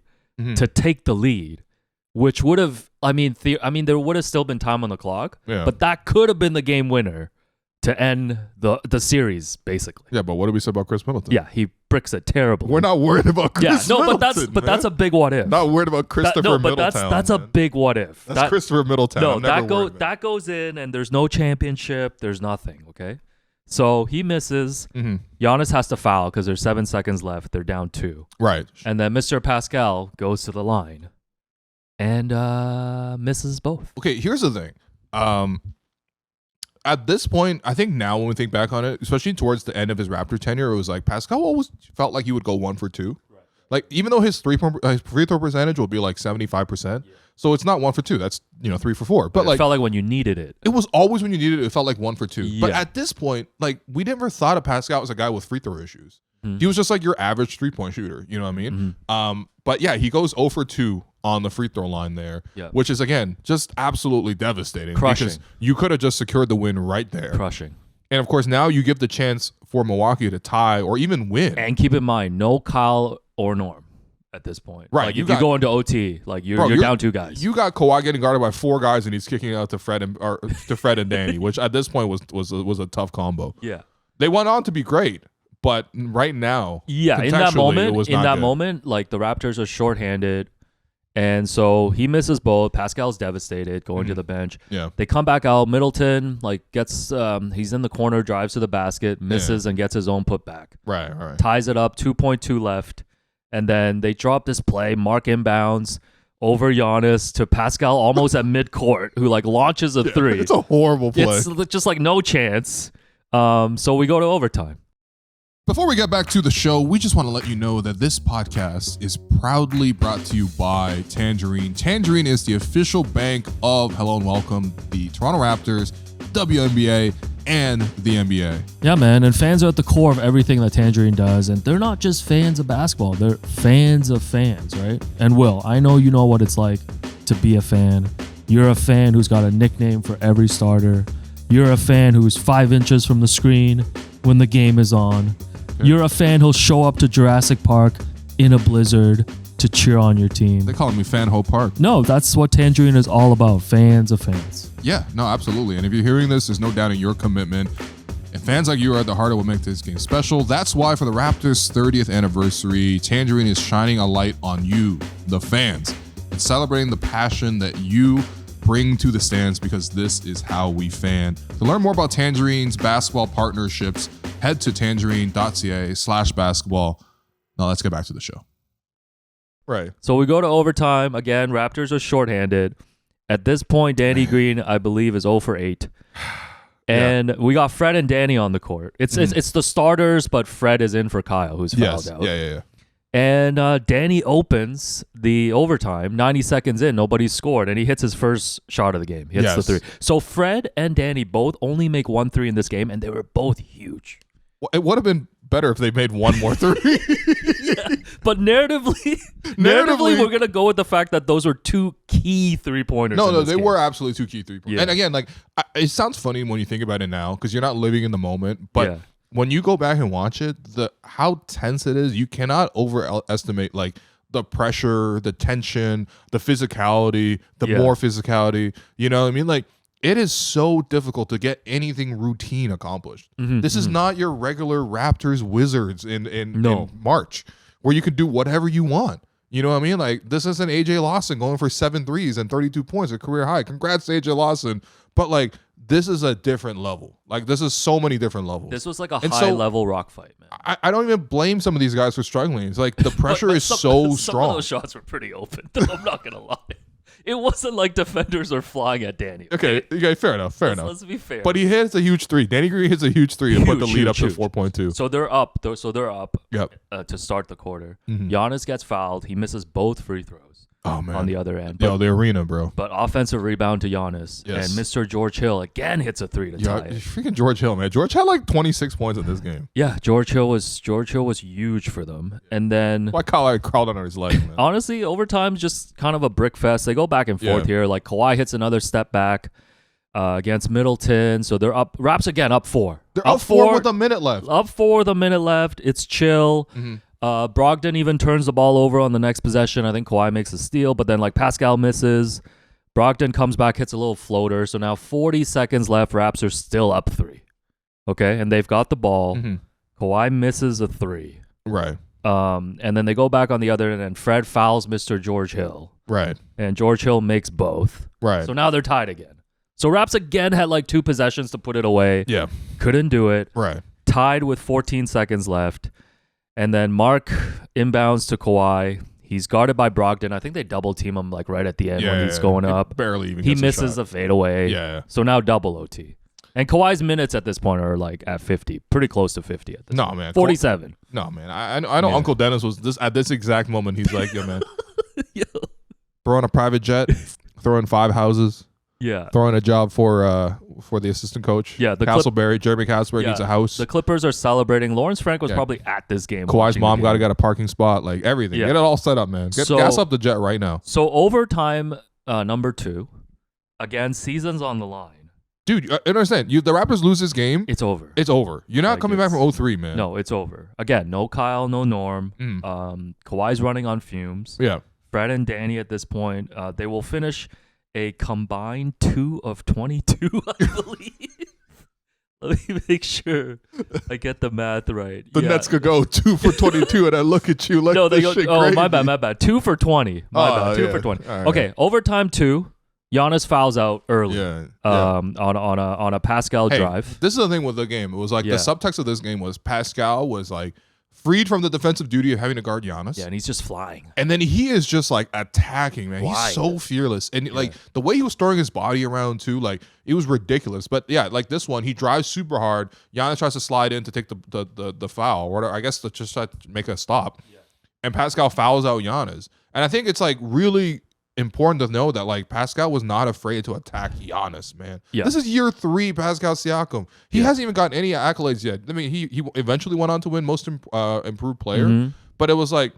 to take the lead, which would have, there would have still been time on the clock, but that could have been the game winner to end the series, basically. Yeah, but what did we say about Chris Middleton? Yeah, he bricks it terribly. We're not worried about Chris Middleton. but that's a big what if. Not worried about Christopher Middleton. That's a big what if. That's Christopher Middleton. No, that goes in, and there's no championship. There's nothing. Okay. So he misses. Giannis has to foul because there's 7 seconds left. They're down 2. Right. And then Mr. Pascal goes to the line and misses both. Okay, here's the thing. At this point, I think now when we think back on it, especially towards the end of his Raptor tenure, it was like Pascal always felt like he would go 1 for 2. Right. Like, even though his free throw percentage will be like 75%, so it's not 1 for 2. That's 3 for 4. But it felt like when you needed it. It was always when you needed it. It felt like 1 for 2. Yeah. But at this point, like, we never thought of Pascal as a guy with free throw issues. He was just like your average 3-point shooter. You know what I mean? But yeah, he goes 0 for 2 on the free throw line there, which is, again, just absolutely devastating. Crushing. Because you could have just secured the win right there. Crushing. And of course, now you give the chance for Milwaukee to tie or even win. And keep in mind, no Kyle or Norm at this point. Right. Like, if you go into OT, like you're down 2 guys. You got Kawhi getting guarded by 4 guys, and he's kicking it out to Fred and Danny, which at this point was a tough combo. Yeah. They went on to be great. But right now, in that moment, like, the Raptors are shorthanded, and so he misses both. Pascal's devastated, going to the bench. Yeah, they come back out. Middleton gets he's in the corner, drives to the basket, misses, and gets his own putback. Right. Ties it up. 2.2 left, and then they drop this play. Mark inbounds over Giannis to Pascal almost at midcourt, who launches a 3. It's a horrible play. It's just no chance. So we go to overtime. Before we get back to the show, we just want to let you know that this podcast is proudly brought to you by Tangerine. Tangerine is the official bank of Hello and Welcome, the Toronto Raptors, WNBA, and the NBA. Yeah, man, and fans are at the core of everything that Tangerine does, and they're not just fans of basketball, they're fans of fans, right? And Will, I know you know what it's like to be a fan. You're a fan who's got a nickname for every starter. You're a fan who's 5 inches from the screen when the game is on. You're a fan who'll show up to Jurassic Park in a blizzard to cheer on your team. They call me Fan Ho Park. No, that's what Tangerine is all about. Fans of fans. Yeah, no, absolutely. And if you're hearing this, there's no doubting your commitment. And fans like you are at the heart of what makes this game special. That's why for the Raptors' 30th anniversary, Tangerine is shining a light on you, the fans, and celebrating the passion that you bring to the stands because this is how we fan. To learn more about Tangerine's basketball partnerships, head to tangerine.ca/basketball. Now let's get back to the show. Right. So we go to overtime. Again, Raptors are shorthanded. At this point, Danny Green, I believe, is 0 for 8. And we got Fred and Danny on the court. It's the starters, but Fred is in for Kyle, who's fouled out. Yeah. And Danny opens the overtime, 90 seconds in, nobody's scored, and he hits his first shot of the game. He hits the 3. So Fred and Danny both only make 1 3 in this game, and they were both huge. Well, it would have been better if they made one more 3. But narratively, we're going to go with the fact that those were 2 key 3-pointers. No, they were absolutely 2 key 3-pointers. Yeah. And again, like it sounds funny when you think about it now because you're not living in the moment. But when you go back and watch it, how tense it is, you cannot overestimate like the pressure, the tension, the physicality, more physicality. You know what I mean? Like, it is so difficult to get anything routine accomplished. This is not your regular Raptors Wizards in March where you could do whatever you want. You know what I mean? Like, this isn't AJ Lawson going for 7 threes and 32 points, a career high. Congrats to AJ Lawson. But like, this is a different level. Like, this is so many different levels. This was like a high-level rock fight, man. I don't even blame some of these guys for struggling. It's like the pressure is so strong. Some of those shots were pretty open, though, I'm not going to lie. It wasn't like defenders are flying at Danny. Okay, fair enough. Let's be fair. But he hits a huge 3. Danny Green hits a huge 3 to put the lead up to 4.2. So they're up. Yep. To start the quarter. Giannis gets fouled. He misses both free throws. Oh, man. On the other end. But, the arena, bro. But offensive rebound to Giannis. Yes. And Mr. George Hill again hits a 3 to tie it. Freaking George Hill, man. George had like 26 points in this game. Yeah, George Hill was huge for them. And then why Kawhi crawled under his leg, man? Honestly, overtime's just kind of a brick fest. They go back and forth here. Like Kawhi hits another step back against Middleton. So they're up. Raps again up 4. They're up 4 with a minute left. Up 4 with a minute left. It's chill. Brogdon even turns the ball over on the next possession. I think Kawhi makes a steal, but then like Pascal misses. Brogdon comes back, hits a little floater. So now 40 seconds left. Raps are still up 3. Okay, and they've got the ball. Kawhi misses a 3. Right. And then they go back on the other end, and Fred fouls Mr. George Hill. Right. And George Hill makes both. Right. So now they're tied again. So Raps again had like 2 possessions to put it away. Yeah. Couldn't do it. Right. Tied with 14 seconds left. And then Marc inbounds to Kawhi. He's guarded by Brogdon. I think they double team him like right at the end when he's going up. Barely even. He misses the fadeaway. Yeah. So now double OT. And Kawhi's minutes at this point are like at 50, pretty close to 50 at this point. Man. 47. No, man. I know Uncle Dennis was at this exact moment. He's like, yeah, man. Throwing a private jet, throwing 5 houses. Yeah. Throwing a job for the assistant coach. Yeah. Jeremy Castleberry needs a house. The Clippers are celebrating. Lawrence Frank was probably at this game. Kawhi's mom got to get a parking spot, like everything. Yeah. Get it all set up, man. Gas up the jet right now. So overtime number 2. Again, season's on the line. Dude, I understand. The Raptors lose this game. It's over. It's over. You're not coming back from 0-3, man. No, it's over. Again, no Kyle, no Norm. Kawhi's running on fumes. Yeah. Fred and Danny at this point, they will finish a combined 2 of 22, I believe. Let me make sure I get the math right. The Nets could go 2 for 22, and I look at you like this shit crazy. My bad. 2 for 20. My bad. 2 for 20. Right. Okay, overtime 2. Giannis fouls out early on a Pascal drive. This is the thing with the game. It was like the subtext of this game was Pascal was like freed from the defensive duty of having to guard Giannis. Yeah, and he's just flying. And then he is just like attacking, man. He's so fearless. And like the way he was throwing his body around too, like it was ridiculous. But yeah, like this one, he drives super hard. Giannis tries to slide in to take the foul, or I guess to just try to make a stop. Yeah. And Pascal fouls out Giannis. And I think it's like really important to know that like Pascal was not afraid to attack Giannis, man. Yeah. This is year 3 Pascal Siakam. He hasn't even gotten any accolades yet. I mean, he eventually went on to win most improved player, but it was like,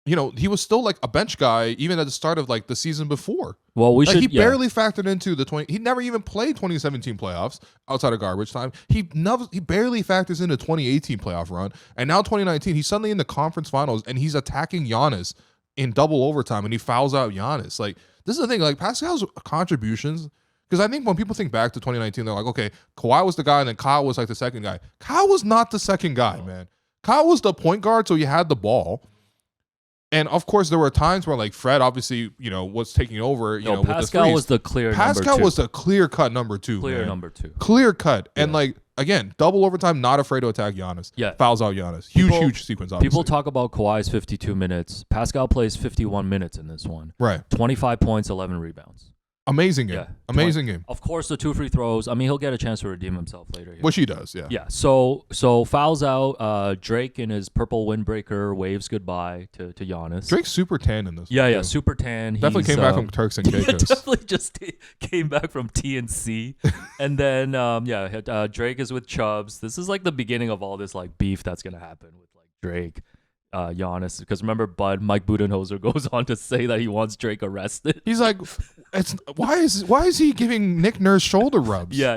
you know, he was still like a bench guy even at the start of like the season before. Well, he barely factored into the 20. He never even played 2017 playoffs outside of garbage time. He barely factors into 2018 playoff run, and now 2019 he's suddenly in the conference finals and he's attacking Giannis in double overtime, and he fouls out Giannis. Like, this is the thing, like Pascal's contributions, because I think when people think back to 2019, they're like, okay, Kawhi was the guy, and then Kyle was like the second guy. Kyle was not the second guy, man. Kyle was the point guard, so he had the ball. And of course, there were times where like Fred obviously, was taking over. Pascal with was the clear Pascal number 2. was the clear cut number 2. Clear number 2. Clear cut. And like again, double overtime, not afraid to attack Giannis. Yeah. Fouls out Giannis. Huge sequence. Obviously. People talk about Kawhi's 52 minutes. Pascal plays 51 minutes in this one. Right. 25 points, 11 rebounds. Amazing game. Yeah. Amazing game. Of course, the 2 free throws. I mean, he'll get a chance to redeem himself later. Which he does, yeah. Yeah. So fouls out. Drake in his purple windbreaker waves goodbye to Giannis. Drake's super tan in this. Yeah, super tan. Definitely came back from Turks and Caicos. Definitely just came back from TNC. And then, Drake is with Chubbs. This is like the beginning of all this like beef that's going to happen with like Drake. Giannis, because remember Mike Budenholzer goes on to say that he wants Drake arrested. He's like, why is he giving Nick Nurse shoulder rubs? Yeah.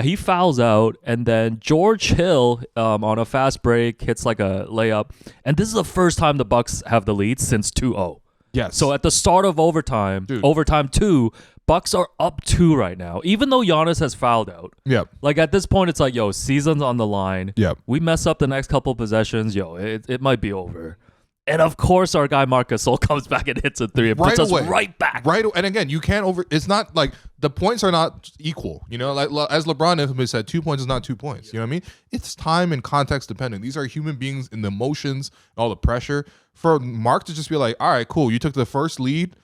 He fouls out, and then George Hill on a fast break hits like a layup, and this is the first time the Bucks have the lead since 2-0. Yes. So at the start of overtime, overtime 2. Bucks are up 2 right now, even though Giannis has fouled out. Yep. Like at this point, it's like, season's on the line. Yep. We mess up the next couple possessions, it might be over. And of course, our guy Marc Gasol comes back and hits a 3 and puts us right back. Right. And again, you can't it's not like the points are not equal. Like as LeBron infamously said, 2 points is not 2 points. You know what I mean? It's time and context dependent. These are human beings in the emotions, all the pressure. For Mark to just be like, all right, cool, you took the first lead.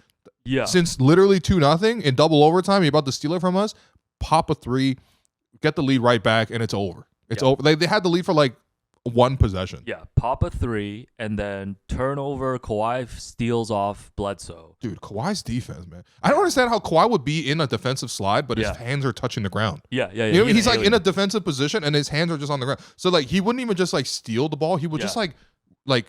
Yeah. Since literally 2-0 in double overtime, you're about to steal it from us. Pop a 3, get the lead right back, and it's over. It's over. They had the lead for like one possession. Yeah, pop a 3, and then turnover. Kawhi steals off Bledsoe. Dude, Kawhi's defense, man. I don't understand how Kawhi would be in a defensive slide, but his hands are touching the ground. Yeah. He's like in a defensive position, and his hands are just on the ground. So like he wouldn't even just like steal the ball. He would just like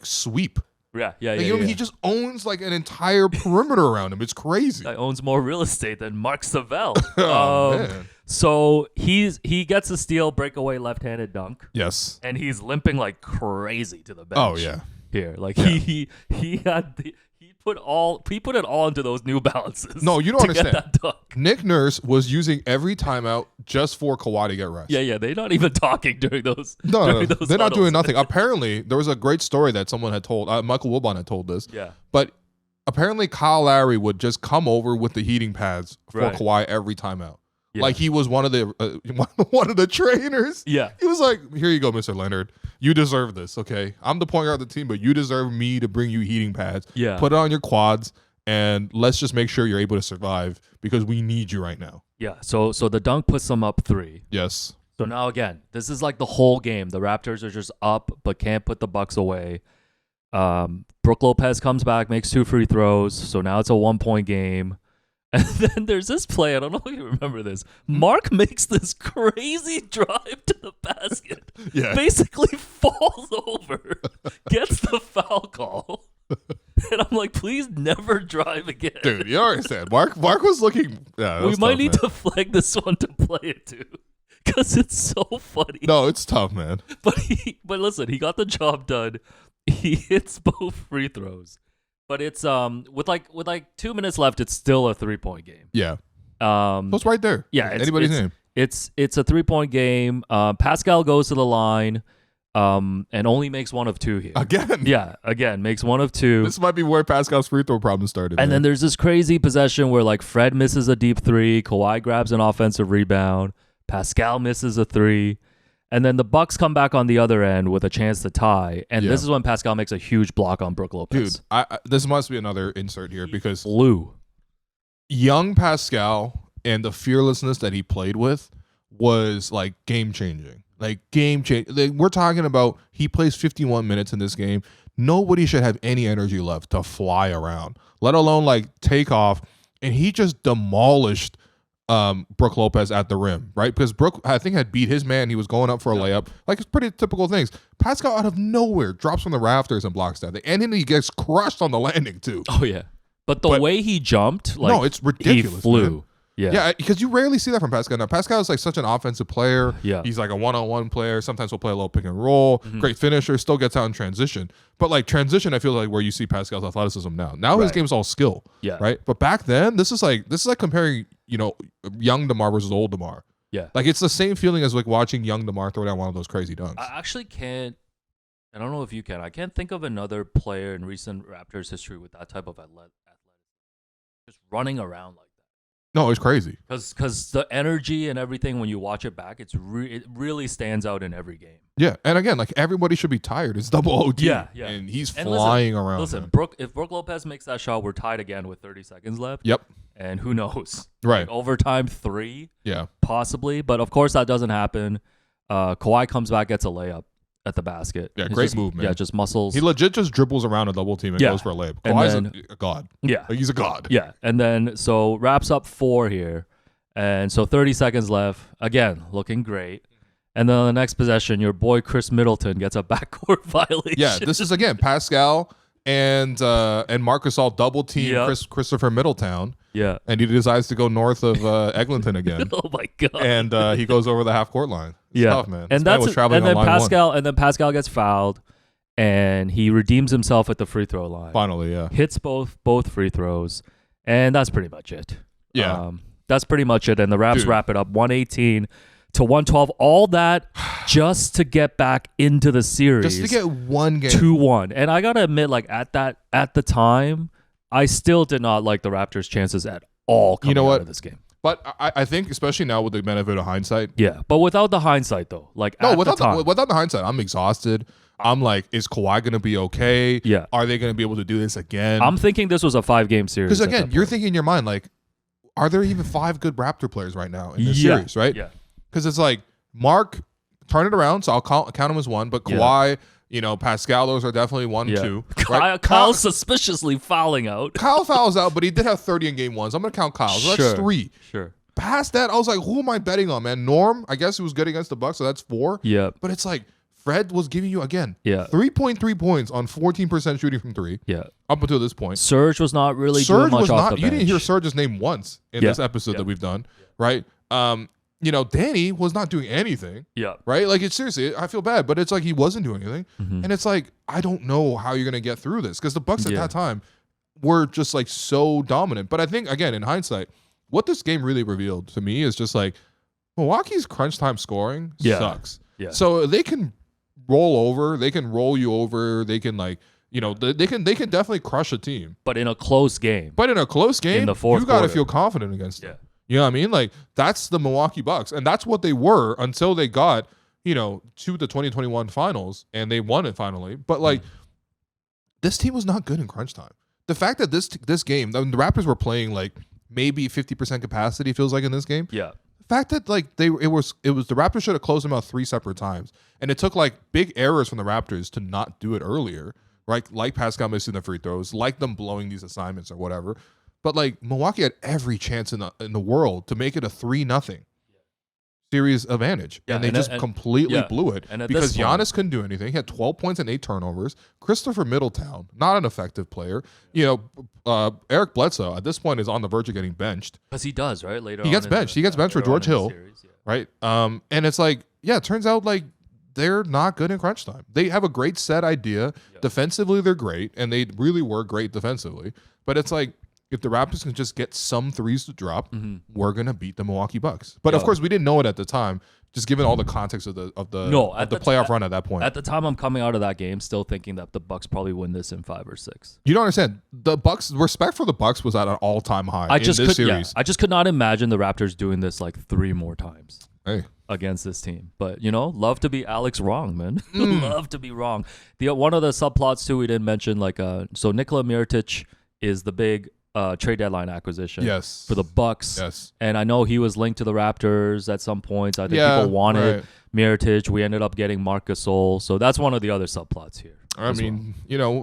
sweep. Yeah. He just owns like an entire perimeter around him. It's crazy. He owns more real estate than Mark Savell. Man. So he gets a steal, breakaway left-handed dunk. Yes. And he's limping like crazy to the bench. Oh yeah. Here, like he put it all into those New Balances. No, you don't understand. Get that dunk. Nick Nurse was using every timeout just for Kawhi to get rest. Yeah, they're not even talking during those. No, they're not doing nothing. Apparently, there was a great story that someone had told. Michael Wilbon had told this. Yeah. But apparently, Kyle Lowry would just come over with the heating pads for Kawhi every timeout. Yeah. Like he was one of the trainers. Yeah. He was like, "Here you go, Mr. Leonard. You deserve this. Okay, I'm the point guard of the team, but you deserve me to bring you heating pads. Yeah. Put it on your quads, and let's just make sure you're able to survive because we need you right now." Yeah. So the dunk puts them up 3. Yes. So now again, this is like the whole game. The Raptors are just up, but can't put the Bucks away. Brook Lopez comes back, makes 2 free throws. So now it's a 1-point game. And then there's this play. I don't know if you remember this. Mark makes this crazy drive to the basket. Yeah. Basically falls over, gets the foul call. And I'm like, please never drive again. Dude, you understand. Mark was looking. Yeah, we might need to flag this one to play it too. Because it's so funny. No, it's tough, man. But listen, he got the job done. He hits both free throws. But it's with like 2 minutes left, it's still a 3-point game. Yeah. So it's right there. Yeah. Anybody's name. It's a 3-point game. Pascal goes to the line, and only makes 1 of 2 here. Again. Yeah. Again, makes 1 of 2. This might be where Pascal's free throw problem started. And then there's this crazy possession where like Fred misses a deep 3, Kawhi grabs an offensive rebound, Pascal misses a 3. And then the Bucks come back on the other end with a chance to tie. And this is when Pascal makes a huge block on Brook Lopez. Dude, this must be another insert here because flew. Young Pascal and the fearlessness that he played with was like game-changing. We're talking about he plays 51 minutes in this game. Nobody should have any energy left to fly around, let alone like take off. And he just demolished Brook Lopez at the rim, right? Because Brook, I think, had beat his man. He was going up for a layup. Like, it's pretty typical things. Pascal out of nowhere drops from the rafters and blocks that. And then he gets crushed on the landing, too. Oh, yeah. But the way he jumped, like, no, it's ridiculous. He flew. Man. Yeah, because you rarely see that from Pascal. Now, Pascal is like such an offensive player. Yeah. He's like a one-on-one player. Sometimes he'll play a little pick and roll. Mm-hmm. Great finisher. Still gets out in transition. But like transition, I feel like where you see Pascal's athleticism now. Now his game's all skill. Yeah. Right. But back then, this is like comparing, young DeMar versus old DeMar. Yeah. Like it's the same feeling as like watching young DeMar throw down one of those crazy dunks. I actually can't I don't know if you can. I can't think of another player in recent Raptors history with that type of athletic, just running around like that. No, it's crazy. Because the energy and everything when you watch it back, it really stands out in every game. Yeah, and again, like everybody should be tired. It's double OT. Yeah. And he's flying around. Listen, if Brook Lopez makes that shot, we're tied again with 30 seconds left. Yep. And who knows? Right. Like overtime 3. Yeah. Possibly, but of course that doesn't happen. Kawhi comes back, gets a layup at the basket. Yeah, great move, man. Yeah, just muscles. He legit just dribbles around a double team and goes for a layup. Kawhi's a god. Yeah. Like, he's a god. Yeah, and then so wraps up 4 here. And so 30 seconds left. Again, looking great. And then on the next possession, your boy Chris Middleton gets a backcourt violation. Yeah, this is again Pascal and Marc Gasol double team Christopher Middletown. Yeah. And he decides to go north of Eglinton again. Oh my god. And he goes over the half court line. It's tough, man. And then Pascal gets fouled and he redeems himself at the free throw line. Finally, yeah. Hits both free throws. And that's pretty much it. Yeah. That's pretty much it. And the Raps wrap it up 118 to 112. All that just to get back into the series. Just to get one game. 2-1. And I got to admit, like at the time, I still did not like the Raptors' chances at all coming out of this game. But I think, especially now with the benefit of hindsight. Yeah, but without the hindsight, though. Without the hindsight, I'm exhausted. I'm like, is Kawhi going to be okay? Yeah. Are they going to be able to do this again? I'm thinking this was a 5-game series. Because, again, you're thinking in your mind, like, are there even 5 good Raptor players right now in this series, right? Yeah. Because it's like, Mark, turn it around, so I'll count him as 1. But Kawhi, Pascal, those are definitely 1 and 2. Right? Kyle's suspiciously fouling out. Kyle fouls out, but he did have 30 in game 1. So I'm going to count Kyle. So that's 3. Sure. Past that, I was like, who am I betting on, man? Norm, I guess, he was good against the Bucks, so that's 4. Yeah. But it's like, Fred was giving you, again, 3.3 points on 14% shooting from 3. Yeah. Up until this point. Serge was not really doing much off the bench. You didn't hear Serge's name once in this episode that we've done, right? Danny was not doing anything. Yeah. Right? Like, it's seriously, I feel bad, but it's like he wasn't doing anything. Mm-hmm. And it's like, I don't know how you're going to get through this because the Bucks at that time were just like so dominant. But I think, again, in hindsight, what this game really revealed to me is just like Milwaukee's crunch time scoring sucks. Yeah. So they can roll over, they can roll you over, they can they can definitely crush a team. But in a close game. In the fourth you got to feel confident against them. You know what I mean? Like, that's the Milwaukee Bucks. And that's what they were until they got, to the 2021 finals and they won it finally. But like, this team was not good in crunch time. The fact that this game, the Raptors were playing like maybe 50% capacity, feels like, in this game. Yeah. The fact that like it was the Raptors should have closed them out 3 separate times. And it took like big errors from the Raptors to not do it earlier. Right? Like Pascal missing the free throws, like them blowing these assignments or whatever. But like Milwaukee had every chance in the world to make it a 3-0 series advantage, and they just completely blew it because Giannis couldn't do anything. He had 12 points and 8 turnovers. Christopher Middletown, not an effective player. Eric Bledsoe at this point is on the verge of getting benched because he does He gets benched. He gets benched for George Hill, series, right? And it's like, it turns out like they're not good in crunch time. They have a great set idea. Defensively, they're great, and they really were great defensively. But it's like, if the Raptors can just get some threes to drop, we're gonna beat the Milwaukee Bucks. But of course, we didn't know it at the time, just given all the context of the playoff run at that point. At the time, I'm coming out of that game still thinking that the Bucks probably win this in 5 or 6. You don't understand. The Bucks, respect for the Bucks was at an all-time high in this series. I just could not imagine the Raptors doing this like 3 more times. Hey. Against this team. But, love to be Alex wrong, man. Love to be wrong. One of the subplots, too, we didn't mention, so Nikola Mirotic is the big trade deadline acquisition for the Bucks. Yes. And I know he was linked to the Raptors at some points. I think people wanted Mirotic. We ended up getting Marc Gasol. So that's one of the other subplots here. I mean,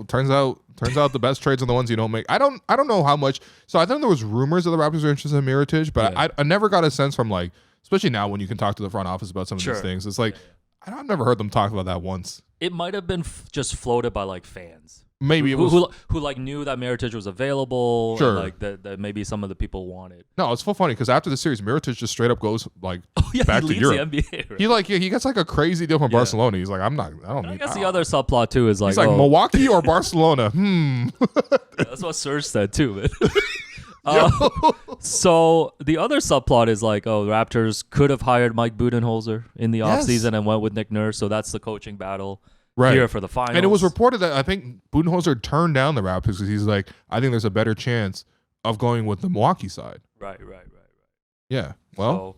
turns out the best trades are the ones you don't make. I don't know how much. So I think there was rumors that the Raptors were interested in Mirotic, but I never got a sense from like, especially now when you can talk to the front office about some of these things. It's like, I've never heard them talk about that once. It might have been just floated by like fans. Maybe who like knew that Mirotic was available. Sure. And, like that maybe some of the people wanted. No, it's so funny because after the series, Mirotic just straight up goes like back to Europe. The NBA, right? He gets like a crazy deal from Barcelona. He's like, I guess the other subplot too is like, he's like Milwaukee or Barcelona. That's what Serge said too, man. So the other subplot is like, the Raptors could have hired Mike Budenholzer in the offseason and went with Nick Nurse. So that's the coaching battle. here for the finals. And it was reported that I think Budenholzer turned down the Raptors because he's like, I think there's a better chance of going with the Milwaukee side. Right. Yeah. Well.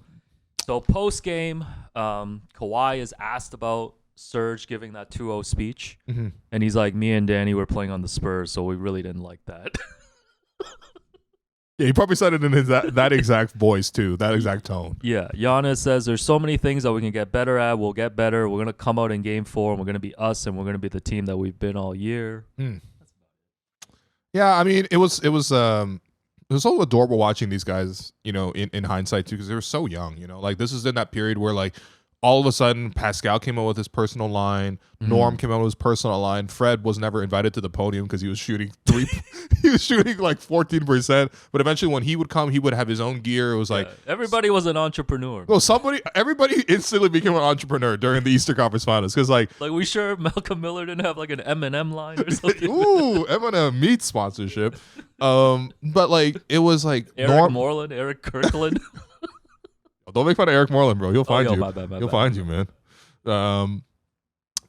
So post game, Kawhi is asked about Serge giving that 2-0 speech, and he's like, "Me and Danny were playing on the Spurs, so we really didn't like that." Yeah, he probably said it in his that exact voice too, that exact tone. Yeah, Giannis says there's so many things that we can get better at. We'll get better. We're gonna come out in Game 4, and we're gonna be us, and we're gonna be the team that we've been all year. Yeah, I mean, it was so adorable watching these guys, in hindsight too, because they were so young. Like this is in that period where like all of a sudden Pascal came out with his personal line, Norm came out with his personal line. Fred was never invited to the podium because he was shooting he was shooting like 14%. But eventually when he would come, he would have his own gear. It was like everybody was an entrepreneur. Well, everybody instantly became an entrepreneur during the Eastern Conference Finals because like we sure Malcolm Miller didn't have like an M&M line or something. Ooh, M&M meat sponsorship. But like it was like Eric Moreland, Eric Kirkland. Don't make fun of Eric Moreland, bro. He'll find you. My bad, He'll find you, man.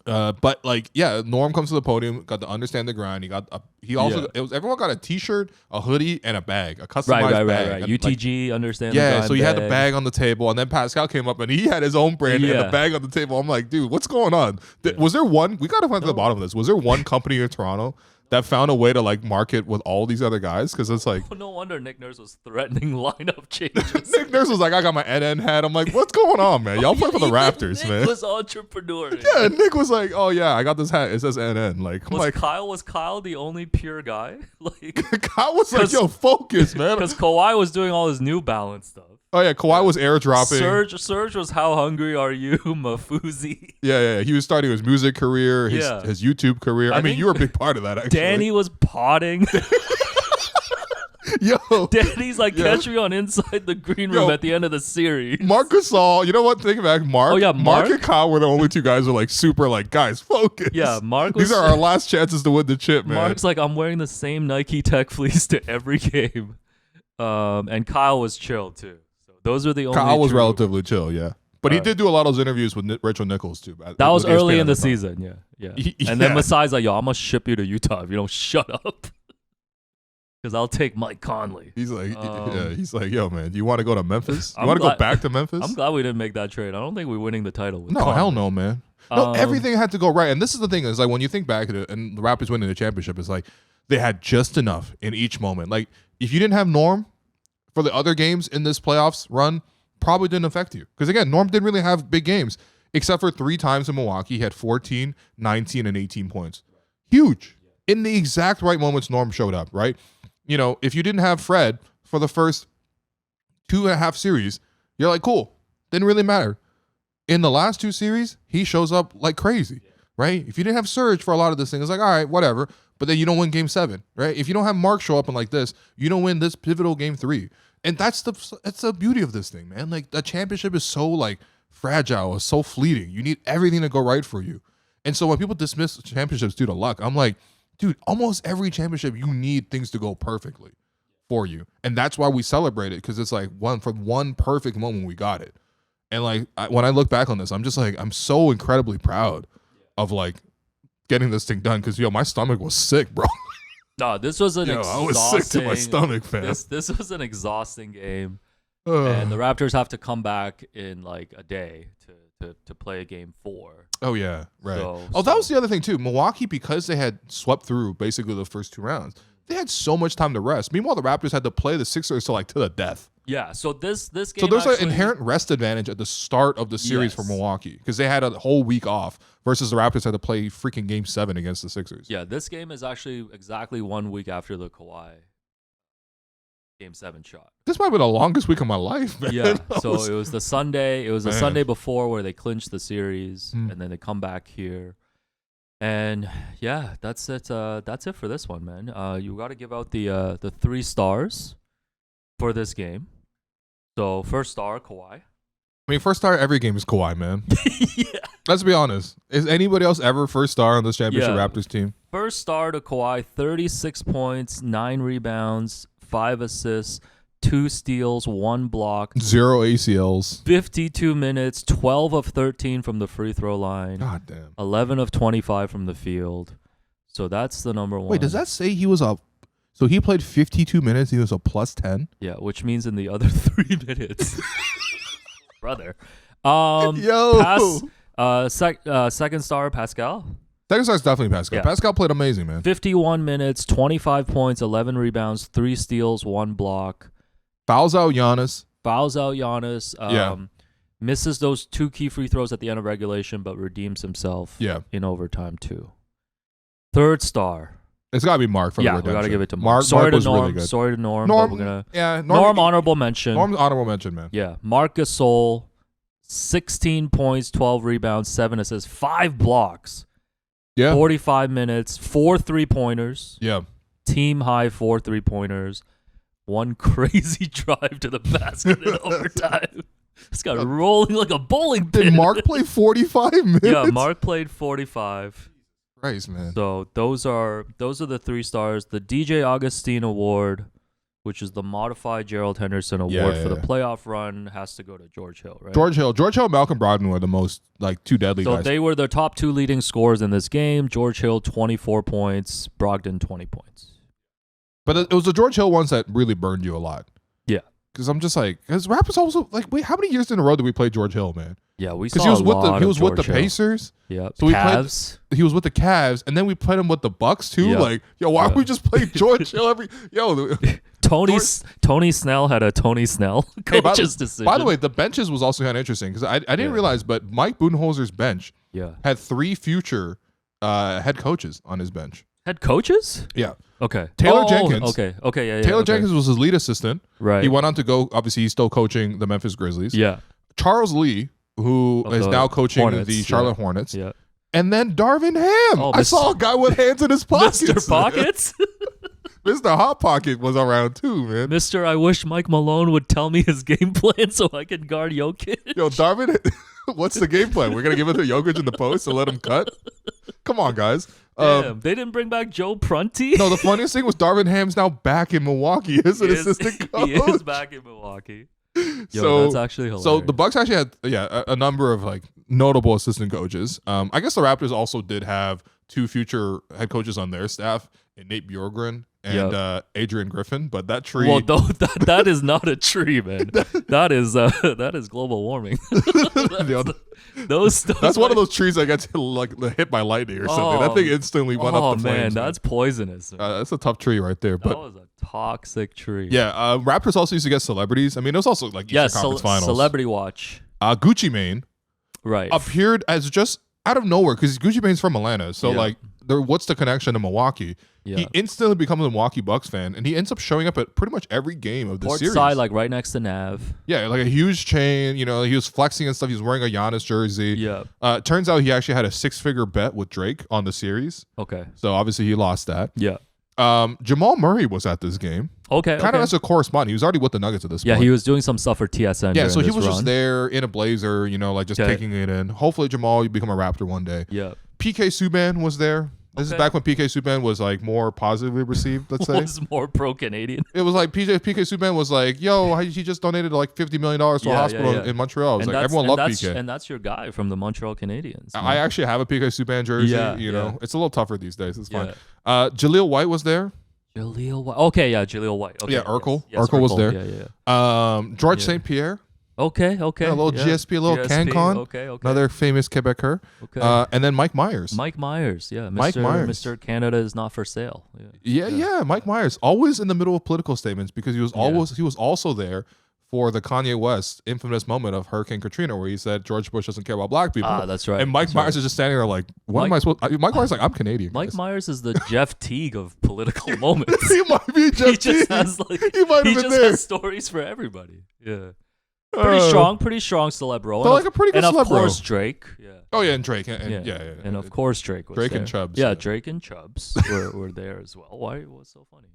But like, yeah, Norm comes to the podium, got to understand the grind. Everyone got a T-shirt, a hoodie, and a bag, a customized bag. Right. UTG, understand. Yeah, the grind so he bag. had the bag on the table, and then Pascal came up and he had his own brand and the bag on the table. I'm like, dude, what's going on? Was there one? We got to find to the bottom of this. Was there one company in Toronto that found a way to like market with all these other guys? Because it's like, no wonder Nick Nurse was threatening lineup changes. Nick Nurse was like, I got my NN hat. I'm like, what's going on, man? Y'all play for the Raptors, Nick man. Nick was entrepreneur. Yeah, Nick was like, oh yeah, I got this hat. It says NN. Like, was Kyle the only pure guy? Like, Kyle was like, yo, focus, man. Because Kawhi was doing all his New Balance stuff. Oh yeah, Kawhi was airdropping. Surge was How Hungry Are You, Mafuzi. Yeah. He was starting his music career, his YouTube career. I mean, you were a big part of that, actually. Danny was potting. Yo, Danny's like, catch me on Inside the Green Room at the end of the series. Marc Gasol, you know what? Think back, Mark. Oh yeah, Mark and Kyle were the only two guys who were like super like, guys, focus. Yeah, Mark. These are our last chances to win the chip, man. Mark's like, I'm wearing the same Nike Tech fleece to every game. And Kyle was chill too. So those are the only. Kyle was relatively chill, yeah. But he did do a lot of those interviews with Rachel Nichols too. That was early in the season, yeah. And then Masai's like, yo, I'm gonna ship you to Utah if you don't shut up. Because I'll take Mike Conley. He's like, yo, man, do you want to go to Memphis? You want to go back to Memphis? I'm glad we didn't make that trade. I don't think we're winning the title with No, Conley. hell no, man. No, everything had to go right. And this is the thing, is like when you think back at it and the Raptors winning the championship, it's like they had just enough in each moment. Like if you didn't have Norm for the other games in this playoffs run, probably didn't affect you. Because again, Norm didn't really have big games, except for 3 times in Milwaukee. He had 14, 19, and 18 points. Huge. In the exact right moments Norm showed up, right? If you didn't have Fred for the first 2.5 series, you're like, cool. Didn't really matter. In the last 2 series, he shows up like crazy, right? If you didn't have Serge for a lot of this thing, it's like, all right, whatever. But then you don't win Game 7, right? If you don't have Mark show up and like this, you don't win this pivotal Game 3. And that's the beauty of this thing, man. Like the championship is so like fragile, it's so fleeting. You need everything to go right for you. And so when people dismiss championships due to luck, I'm like, dude, almost every championship, you need things to go perfectly for you. And that's why we celebrate it, because it's like one perfect moment we got it. And like when I look back on this, I'm just like, I'm so incredibly proud of like getting this thing done, because, my stomach was sick, bro. No, this was an exhausting. I was sick to my stomach, fam. This was an exhausting game. And the Raptors have to come back in like a day to play Game 4. Oh, yeah, right. That was the other thing, too. Milwaukee, because they had swept through basically the first 2 rounds, they had so much time to rest. Meanwhile, the Raptors had to play the Sixers to the death. Yeah, so this game. So there's an inherent rest advantage at the start of the series for Milwaukee, because they had a whole week off versus the Raptors had to play freaking Game 7 against the Sixers. Yeah, this game is actually exactly 1 week after the Kawhi Game 7 shot. This might be the longest week of my life, man. Yeah, so it was the Sunday. It was the Sunday before where they clinched the series, and then they come back here. And yeah, that's it. That's it for this one, man. You got to give out the 3 stars for this game. So first star, Kawhi. I mean, first star every game is Kawhi, man. Yeah. Let's be honest. Is anybody else ever first star on this championship Raptors team? First star to Kawhi, 36 points, 9 rebounds, 5 assists, 2 steals, 1 block, 0 ACLs. 52 minutes, 12 of 13 from the free throw line. God damn. 11 of 25 from the field. So that's the number one. Wait, does that say he was a... So he played 52 minutes, he was a plus 10? Yeah, which means in the other 3 minutes. Brother. Second star, Pascal. Second star is definitely Pascal. Yeah. Pascal played amazing, man. 51 minutes, 25 points, 11 rebounds, 3 steals, 1 block. Fouls out Giannis. Misses those 2 key free throws at the end of regulation, but redeems himself in overtime too. Third star. It's got to be Marc for the redemption. We got to give it to Marc. Marc was really good. Sorry to Norm, but we're going to... Norm honorable mention. Norm's honorable mention, man. Yeah. Marc Gasol, 16 points, 12 rebounds, 7 assists, 5 blocks. Yeah. 45 minutes, 4 3-pointers. Yeah. Team high 4 3-pointers. 1 crazy drive to the basket in overtime. This guy rolling like a bowling pin. Did Marc play 45 minutes? Yeah, Marc played 45. Christ, man. So those are the 3 stars. The DJ Augustin Award, which is the modified Gerald Henderson Award for the playoff run, has to go to George Hill, right? George Hill, and Malcolm Brogdon were the most 2 deadly guys. So they were the top 2 leading scorers in this game. George Hill 24 points, Brogdon 20 points. But it was the George Hill ones that really burned you a lot. Yeah. Because I'm just like, because Raptors also wait, how many years in a row did we play George Hill, man? Yeah, we saw he was with the Pacers. Yeah, so Cavs. He was with the Cavs, and then we played him with the Bucks too. Yep. Why don't we just play George Hill every? Tony Snell had a Tony Snell coach's decision. By the way, the benches was also kind of interesting because I didn't realize, but Mike Budenholzer's bench had 3 future head coaches on his bench. Head coaches? Yeah. Okay. Taylor Jenkins. Okay. Yeah. Taylor Jenkins was his lead assistant. Right. He went on to go. Obviously, he's still coaching the Memphis Grizzlies. Yeah. Charles Lee, who is now coaching the Charlotte Hornets. Yeah. And then Darvin Ham. I saw a guy with hands in his pockets. Mr. Pockets? Mr. Hot Pocket was around too, man. Mr. I wish Mike Malone would tell me his game plan so I can guard Jokic. Yo, Darvin, what's the game plan? We're going to give it to Jokic in the post and let him cut? Come on, guys. Damn, they didn't bring back Joe Prunty? No, the funniest thing was Darvin Ham's now back in Milwaukee as an assistant coach. He is back in Milwaukee. That's actually hilarious. So the Bucks actually had a number of notable assistant coaches. I guess the Raptors also did have 2 future head coaches on their staff, Nate Bjorkgren and Adrian Griffin. But that tree, well, that is not a tree, man. that is global warming. That's one of those trees that gets hit by lightning or something. That thing instantly went up the flames. Oh man, that's poisonous. That's a tough tree right there. But that was a toxic tree. Yeah, Raptors also used to get celebrities. I mean, it was also Eastern Conference Finals. Celebrity watch. Gucci Mane, right, appeared as just out of nowhere because Gucci Mane's from Atlanta. So what's the connection to Milwaukee? Yeah. He instantly becomes a Milwaukee Bucks fan, and he ends up showing up at pretty much every game of the series. Side, right next to Nav. Yeah, a huge chain. He was flexing and stuff. He was wearing a Giannis jersey. Yeah. Turns out he actually had a 6-figure bet with Drake on the series. Okay. So obviously he lost that. Yeah. Jamal Murray was at this game. Okay. Kind of as a correspondent. He was already with the Nuggets at this point. Yeah, he was doing some stuff for TSN. Yeah, so he was just there in a blazer, just taking it in. Hopefully, Jamal, you become a Raptor one day. Yeah. PK Subban was there. This is back when PK Subban was more positively received, let's say. Was more pro-Canadian. It was PK Subban was yo, he just donated $50 million to a hospital in Montreal. It was everyone loved PK. And that's your guy from the Montreal Canadiens. I actually have a PK Subban jersey. It's a little tougher these days. It's fine. Jaleel White was there. Jaleel White. Okay, yeah, Jaleel White. Okay, yeah, Urkel. Yes, Urkel was there. Yeah. George St. Pierre. Okay. A little GSP, a little CanCon. Okay. Another famous Quebecer. Okay. And then Mike Myers. Mike Myers, yeah. Mike Myers. Mr. Canada is not for sale. Yeah. Mike Myers, always in the middle of political statements because he was also there for the Kanye West infamous moment of Hurricane Katrina where he said George Bush doesn't care about black people. That's right. And Mike Myers is just standing there what am I supposed to... Mike Myers is I'm Canadian. Mike Myers is the Jeff Teague of political moments. He might be Jeff Teague. He might have been there. He has stories for everybody. Yeah. Pretty strong celeb role. A pretty good celeb role. And of course Drake. Yeah. Oh yeah, and Drake. And of course Drake was Drake there. and Chubbs. Yeah, Drake and Chubbs were there as well. Why? What's so funny?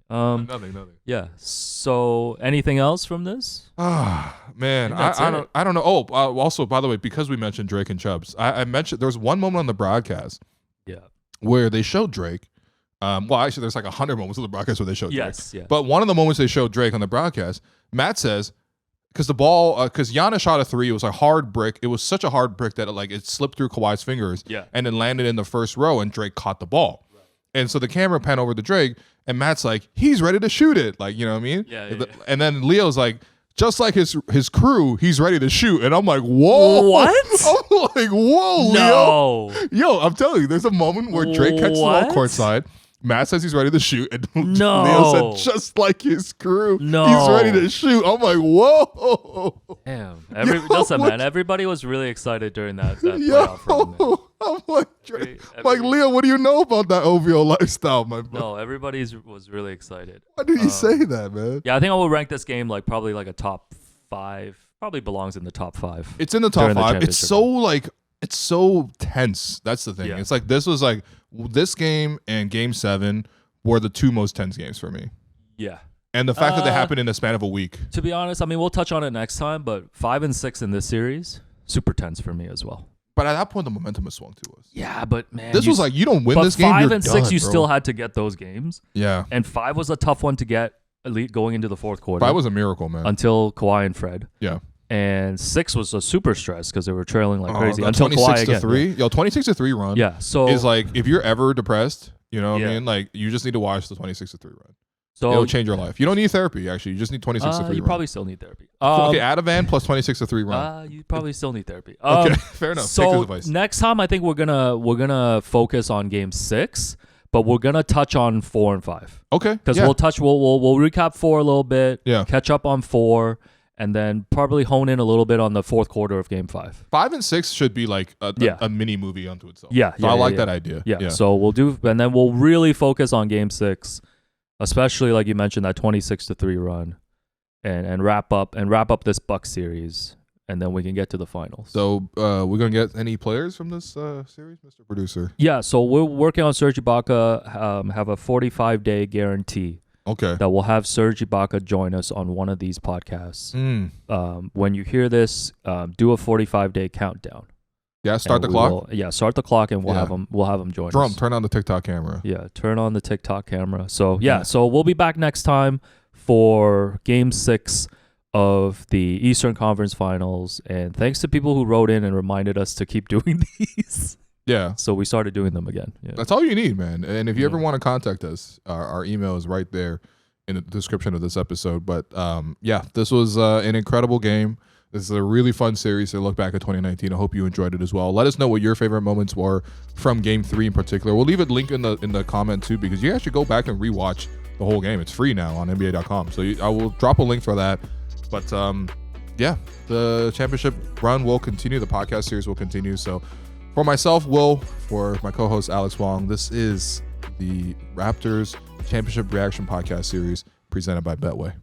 Nothing. Yeah. So anything else from this? Man, I don't know. Oh, also by the way, because we mentioned Drake and Chubbs, I mentioned there was one moment on the broadcast. Yeah. Where they showed Drake Well, actually, there's like 100 moments of the broadcast where they showed Drake. Yes, yeah. But one of the moments they showed Drake on the broadcast, Matt says, because Giannis shot a three, it was a hard brick. It was such a hard brick that it slipped through Kawhi's fingers and then landed in the first row, and Drake caught the ball. Right. And so the camera panned over to Drake, and Matt's like, he's ready to shoot it. Like, you know what I mean? Yeah. And then Leo's like, just like his crew, he's ready to shoot. And I'm like, whoa. What? I'm like, whoa, no. Leo. Yo, I'm telling you, there's a moment where Drake catches the ball courtside. Matt says he's ready to shoot, and Leo said, just like his crew, he's ready to shoot. I'm like, whoa. Damn. Listen, man, everybody was really excited during that playoff run. I'm like, Drake, Leo, what do you know about that OVO lifestyle, my bro? No, everybody was really excited. Why did he say that, man? Yeah, I think I will rank this game probably a top 5. Probably belongs in the top 5. It's in the top 5. It's so tense. That's the thing. Yeah. It's like this game and Game 7 were the 2 most tense games for me. Yeah. And the fact that they happened in the span of a week. To be honest, I mean, we'll touch on it next time, but 5 and 6 in this series, super tense for me as well. But at that point, the momentum has swung to us. Yeah, but man, this was like, you don't win this game, 5 you're and 6, done, you bro. still had to get those games. Yeah. And 5 was a tough one to get going into the fourth quarter. 5 was a miracle, man. Until Kawhi and Fred. Yeah. And 6 was a super stress because they were trailing like crazy until Kawhi again. 26-3. Yo, 26-3 run. Yeah. So is like, if you're ever depressed, you know what I mean? Like, you just need to watch the 26-3 run. So it'll change your life. You don't need therapy, actually. You just need 26-3 run. You probably still need therapy. Okay, Ativan plus 26-3 run. You probably still need therapy. Okay, fair enough. So take the advice. Next time, I think we're gonna focus on Game 6, but we're gonna touch on 4 and 5. Okay. Because we'll recap 4 a little bit. Yeah. Catch up on 4. And then probably hone in a little bit on the fourth quarter of Game 5. 5 and 6 should be like a mini movie unto itself. Yeah. So I like that idea. Yeah. So and then we'll really focus on Game 6, especially like you mentioned, that 26-3 run, and wrap up this Bucks series, and then we can get to the finals. So we're gonna get any players from this series, Mr. Producer? Yeah. So we're working on Serge Ibaka. Have a 45-day guarantee. Okay. That we'll have Serge Ibaka join us on one of these podcasts. When you hear this, do a 45-day countdown. Yeah, start the clock. Start the clock, and we'll have him join us. Turn on the TikTok camera. Yeah, turn on the TikTok camera. So so we'll be back next time for Game 6 of the Eastern Conference Finals. And thanks to people who wrote in and reminded us to keep doing these. Yeah. So we started doing them again. Yeah. That's all you need, man. And if you ever want to contact us, our email is right there in the description of this episode. But this was an incredible game. This is a really fun series to look back at 2019. I hope you enjoyed it as well. Let us know what your favorite moments were from Game 3 in particular. We'll leave a link in the comment too, because you actually go back and rewatch the whole game. It's free now on NBA.com. So I will drop a link for that. But the championship run will continue. The podcast series will continue. So for myself, Will, for my co-host Alex Wong, this is the Raptors Championship Reaction Podcast Series presented by Betway.